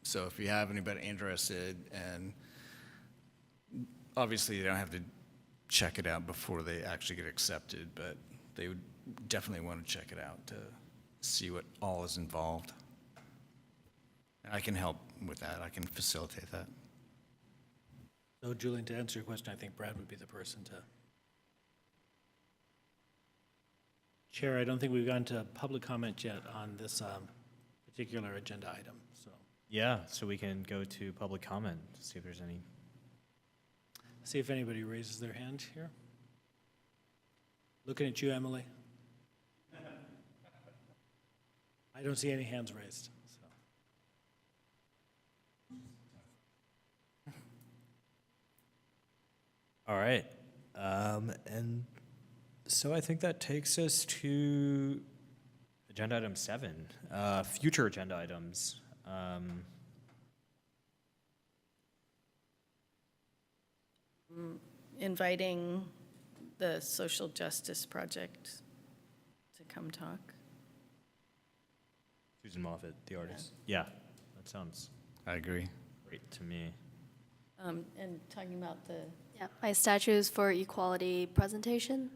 So if you have anybody interested, and obviously they don't have to check it out before they actually get accepted, but they would definitely want to check it out to see what all is involved. And I can help with that. I can facilitate that. So Julian, to answer your question, I think Brad would be the person to. Chair, I don't think we've gotten to public comment yet on this particular agenda item, so. Yeah, so we can go to public comment, see if there's any. See if anybody raises their hand here. Looking at you, Emily. I don't see any hands raised, so. All right. And so I think that takes us to agenda item 7, future agenda items. Inviting the Social Justice Project to come talk. Susan Moffett, the artist. Yeah, that sounds I agree. great to me. And talking about the, Yeah, my Statues for Equality presentation.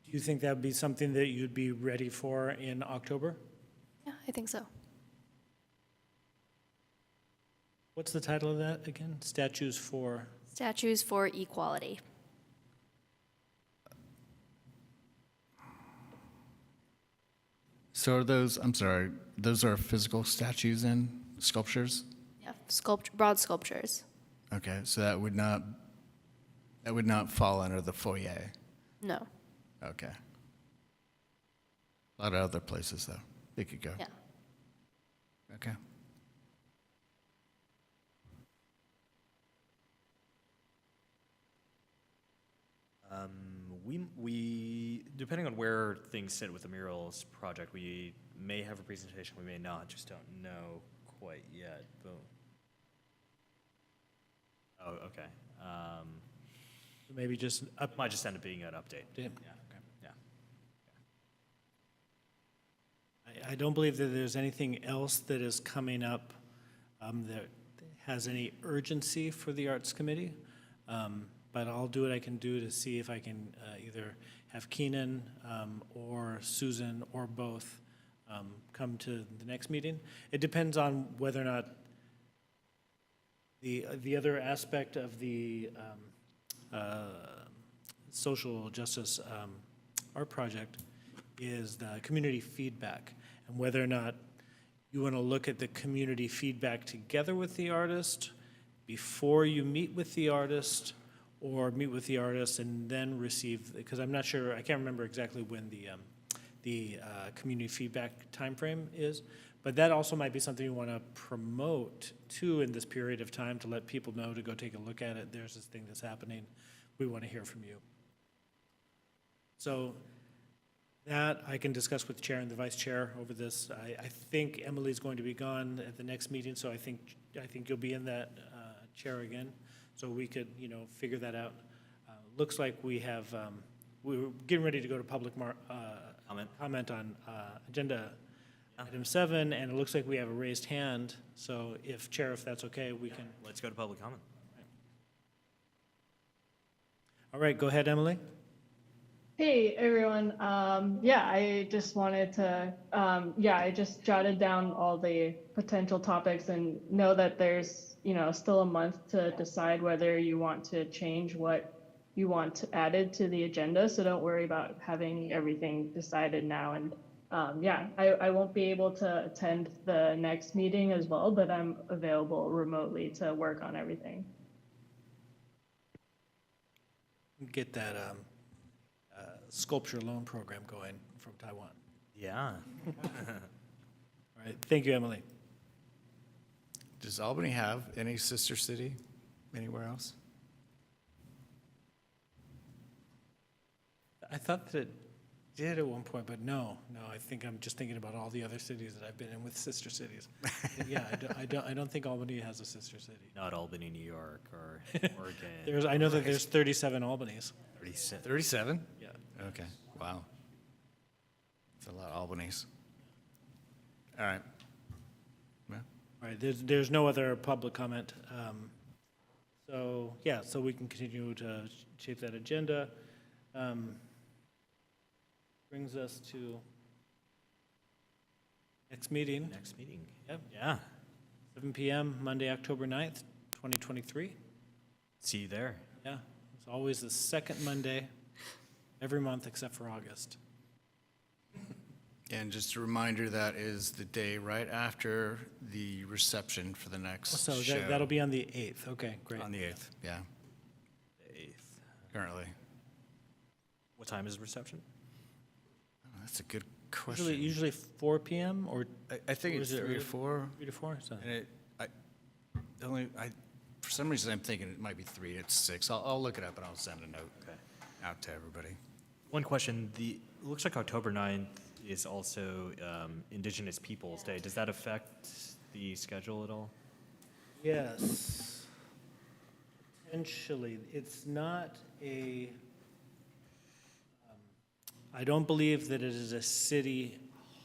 Do you think that would be something that you'd be ready for in October? Yeah, I think so. What's the title of that again? Statues for? Statues for Equality. So are those, I'm sorry, those are physical statues and sculptures? Yeah, broad sculptures. Okay, so that would not fall under the foyer. No, Okay. A lot of other places, though, they could go. yeah. Okay. We depending on where things sit with the murals project, we may have a presentation, we may not, just don't know quite yet. But oh, okay. Maybe just up. Might just end up being an update. Yeah. Yeah. I don't believe that there's anything else that is coming up that has any urgency for the Arts Committee. But I'll do what I can do to see if I can either have Keenan or Susan or both come to the next meeting. It depends on whether or not the other aspect of the social justice art project is the community feedback, and whether or not you want to look at the community feedback together with the artist before you meet with the artist, or meet with the artist and then receive, because I'm not sure, I can't remember exactly when the community feedback timeframe is, but that also might be something you want to promote too in this period of time to let people know to go take a look at it. There's this thing that's happening. We want to hear from you. So that I can discuss with the chair and the vice chair over this. I think Emily's going to be gone at the next meeting, so I think you'll be in that chair again. So we could, figure that out. Looks like we have, we were getting ready to go to public comment on agenda item 7, and it looks like we have a raised hand. So if that's okay, we can. Let's go to public comment. All right, go ahead, Emily. Hey, everyone. I just wanted to, I just jotted down all the potential topics and know that there's, still a month to decide whether you want to change what you want added to the agenda. So don't worry about having everything decided now. And I won't be able to attend the next meeting as well, but I'm available remotely to work on everything. Get that sculpture loan program going from Taiwan. Yeah. All right, thank you, Emily. Does Albany have any sister city anywhere else? I thought that it did at one point, but no, I think I'm just thinking about all the other cities that I've been in with sister cities. Yeah, I don't think Albany has a sister city. Not Albany, New York, or Oregon. I know that there's 37 Albanies. 37? Yeah. Okay, wow. It's a lot of Albanese. All right. Yeah. All right, there's no other public comment. So we can continue to shape that agenda. Brings us to next meeting. Next meeting. Yep. Yeah. 7 p.m., Monday, October 9th, 2023. See you there. Yeah, it's always the second Monday every month except for August. And just a reminder, that is the day right after the reception for the next So show. that'll be on the 8th. Okay, great. On the 8th, yeah, 8th. currently. What time is reception? Oh, that's a good question. Usually 4 p.m. or I think or it's is it 3 to early? 4. 3 to 4? So. And for some reason, I'm thinking it might be 3. It's 6. I'll look it up and I'll send a note out to everybody. One question. It looks like October 9th is also Indigenous Peoples Day. Does that affect the schedule at all? Yes, potentially. It's not I don't believe that it is a city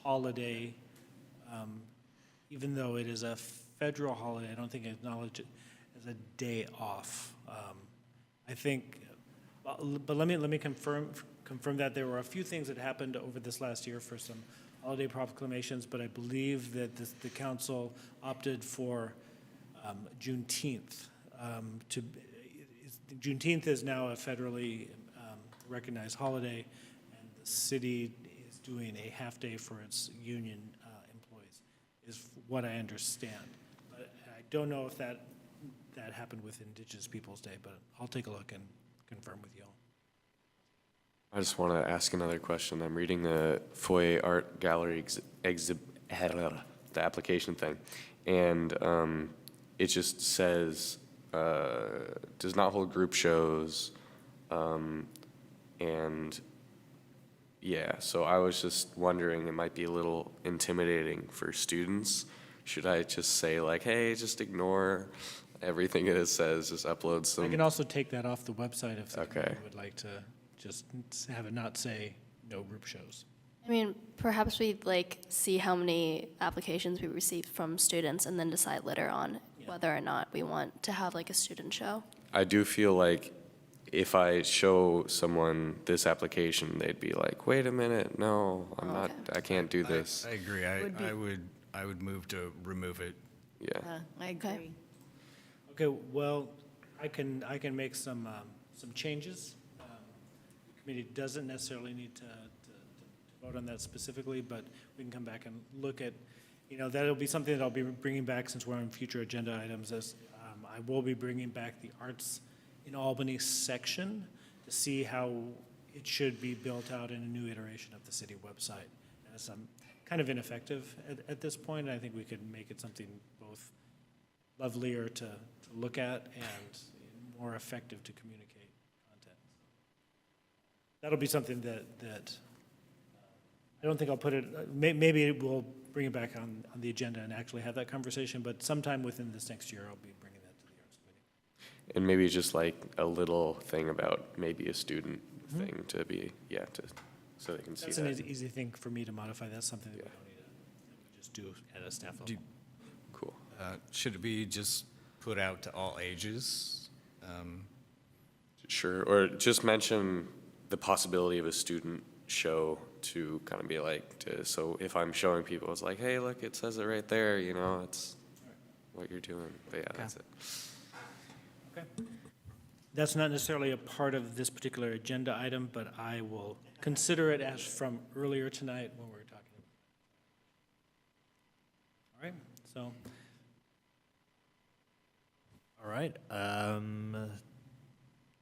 holiday, even though it is a federal holiday. I don't think I acknowledge it as a day off. I think, but let me confirm that there were a few things that happened over this last year for some holiday proclamations, but I believe that the council opted for Juneteenth. Juneteenth is now a federally recognized holiday, and the city is doing a half-day for its union employees, is what I understand. But I don't know if that happened with Indigenous Peoples Day, but I'll take a look and confirm with you all. I just want to ask another question. I'm reading the Foyer Art Gallery the application thing, and it just says does not hold group shows, and yeah, so I was just wondering, it might be a little intimidating for students. Should I just say like, hey, just ignore everything it says, just upload some? I can also take that off the website if the Okay. committee would like to just have it not say no group shows. I mean, perhaps we'd see how many applications we received from students and then decide later on whether or not we want to have a student show. I do feel like if I show someone this application, they'd be like, wait a minute, no, I'm not, I can't do this. I agree. I would move to remove it. Yeah. I agree. Okay, well, I can make some changes. subcommittee doesn't necessarily need to vote on that specifically, but we can come back and look at, that'll be something that I'll be bringing back since we're on future agenda items. As I will be bringing back the Arts in Albany section to see how it should be built out in a new iteration of the city website. As I'm kind of ineffective at this point, I think we could make it something both lovelier to look at and more effective to communicate content. That'll be something that I don't think I'll put it, maybe we'll bring it back on the agenda and actually have that conversation, but sometime within this next year, I'll be bringing that to the Arts Committee. And maybe just like a little thing about maybe a student thing to be, so they can see That's that. an easy thing for me to modify. That's something that we don't need to, that we just do at a staff level. Cool. Should it be just put out to all ages? Sure, or just mention the possibility of a student show to kind of be like, so if I'm showing people, it's like, hey, look, it says it right there, it's what you're doing. But yeah, that's it. Okay. That's not necessarily a part of this particular agenda item, but I will consider it as from earlier tonight when we were talking. All right, so. All right.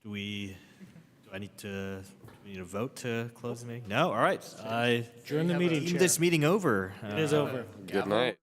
Do we need to vote to close the meeting? No? All right. During the meeting, Deem Chair. this meeting over. It is over. Good night.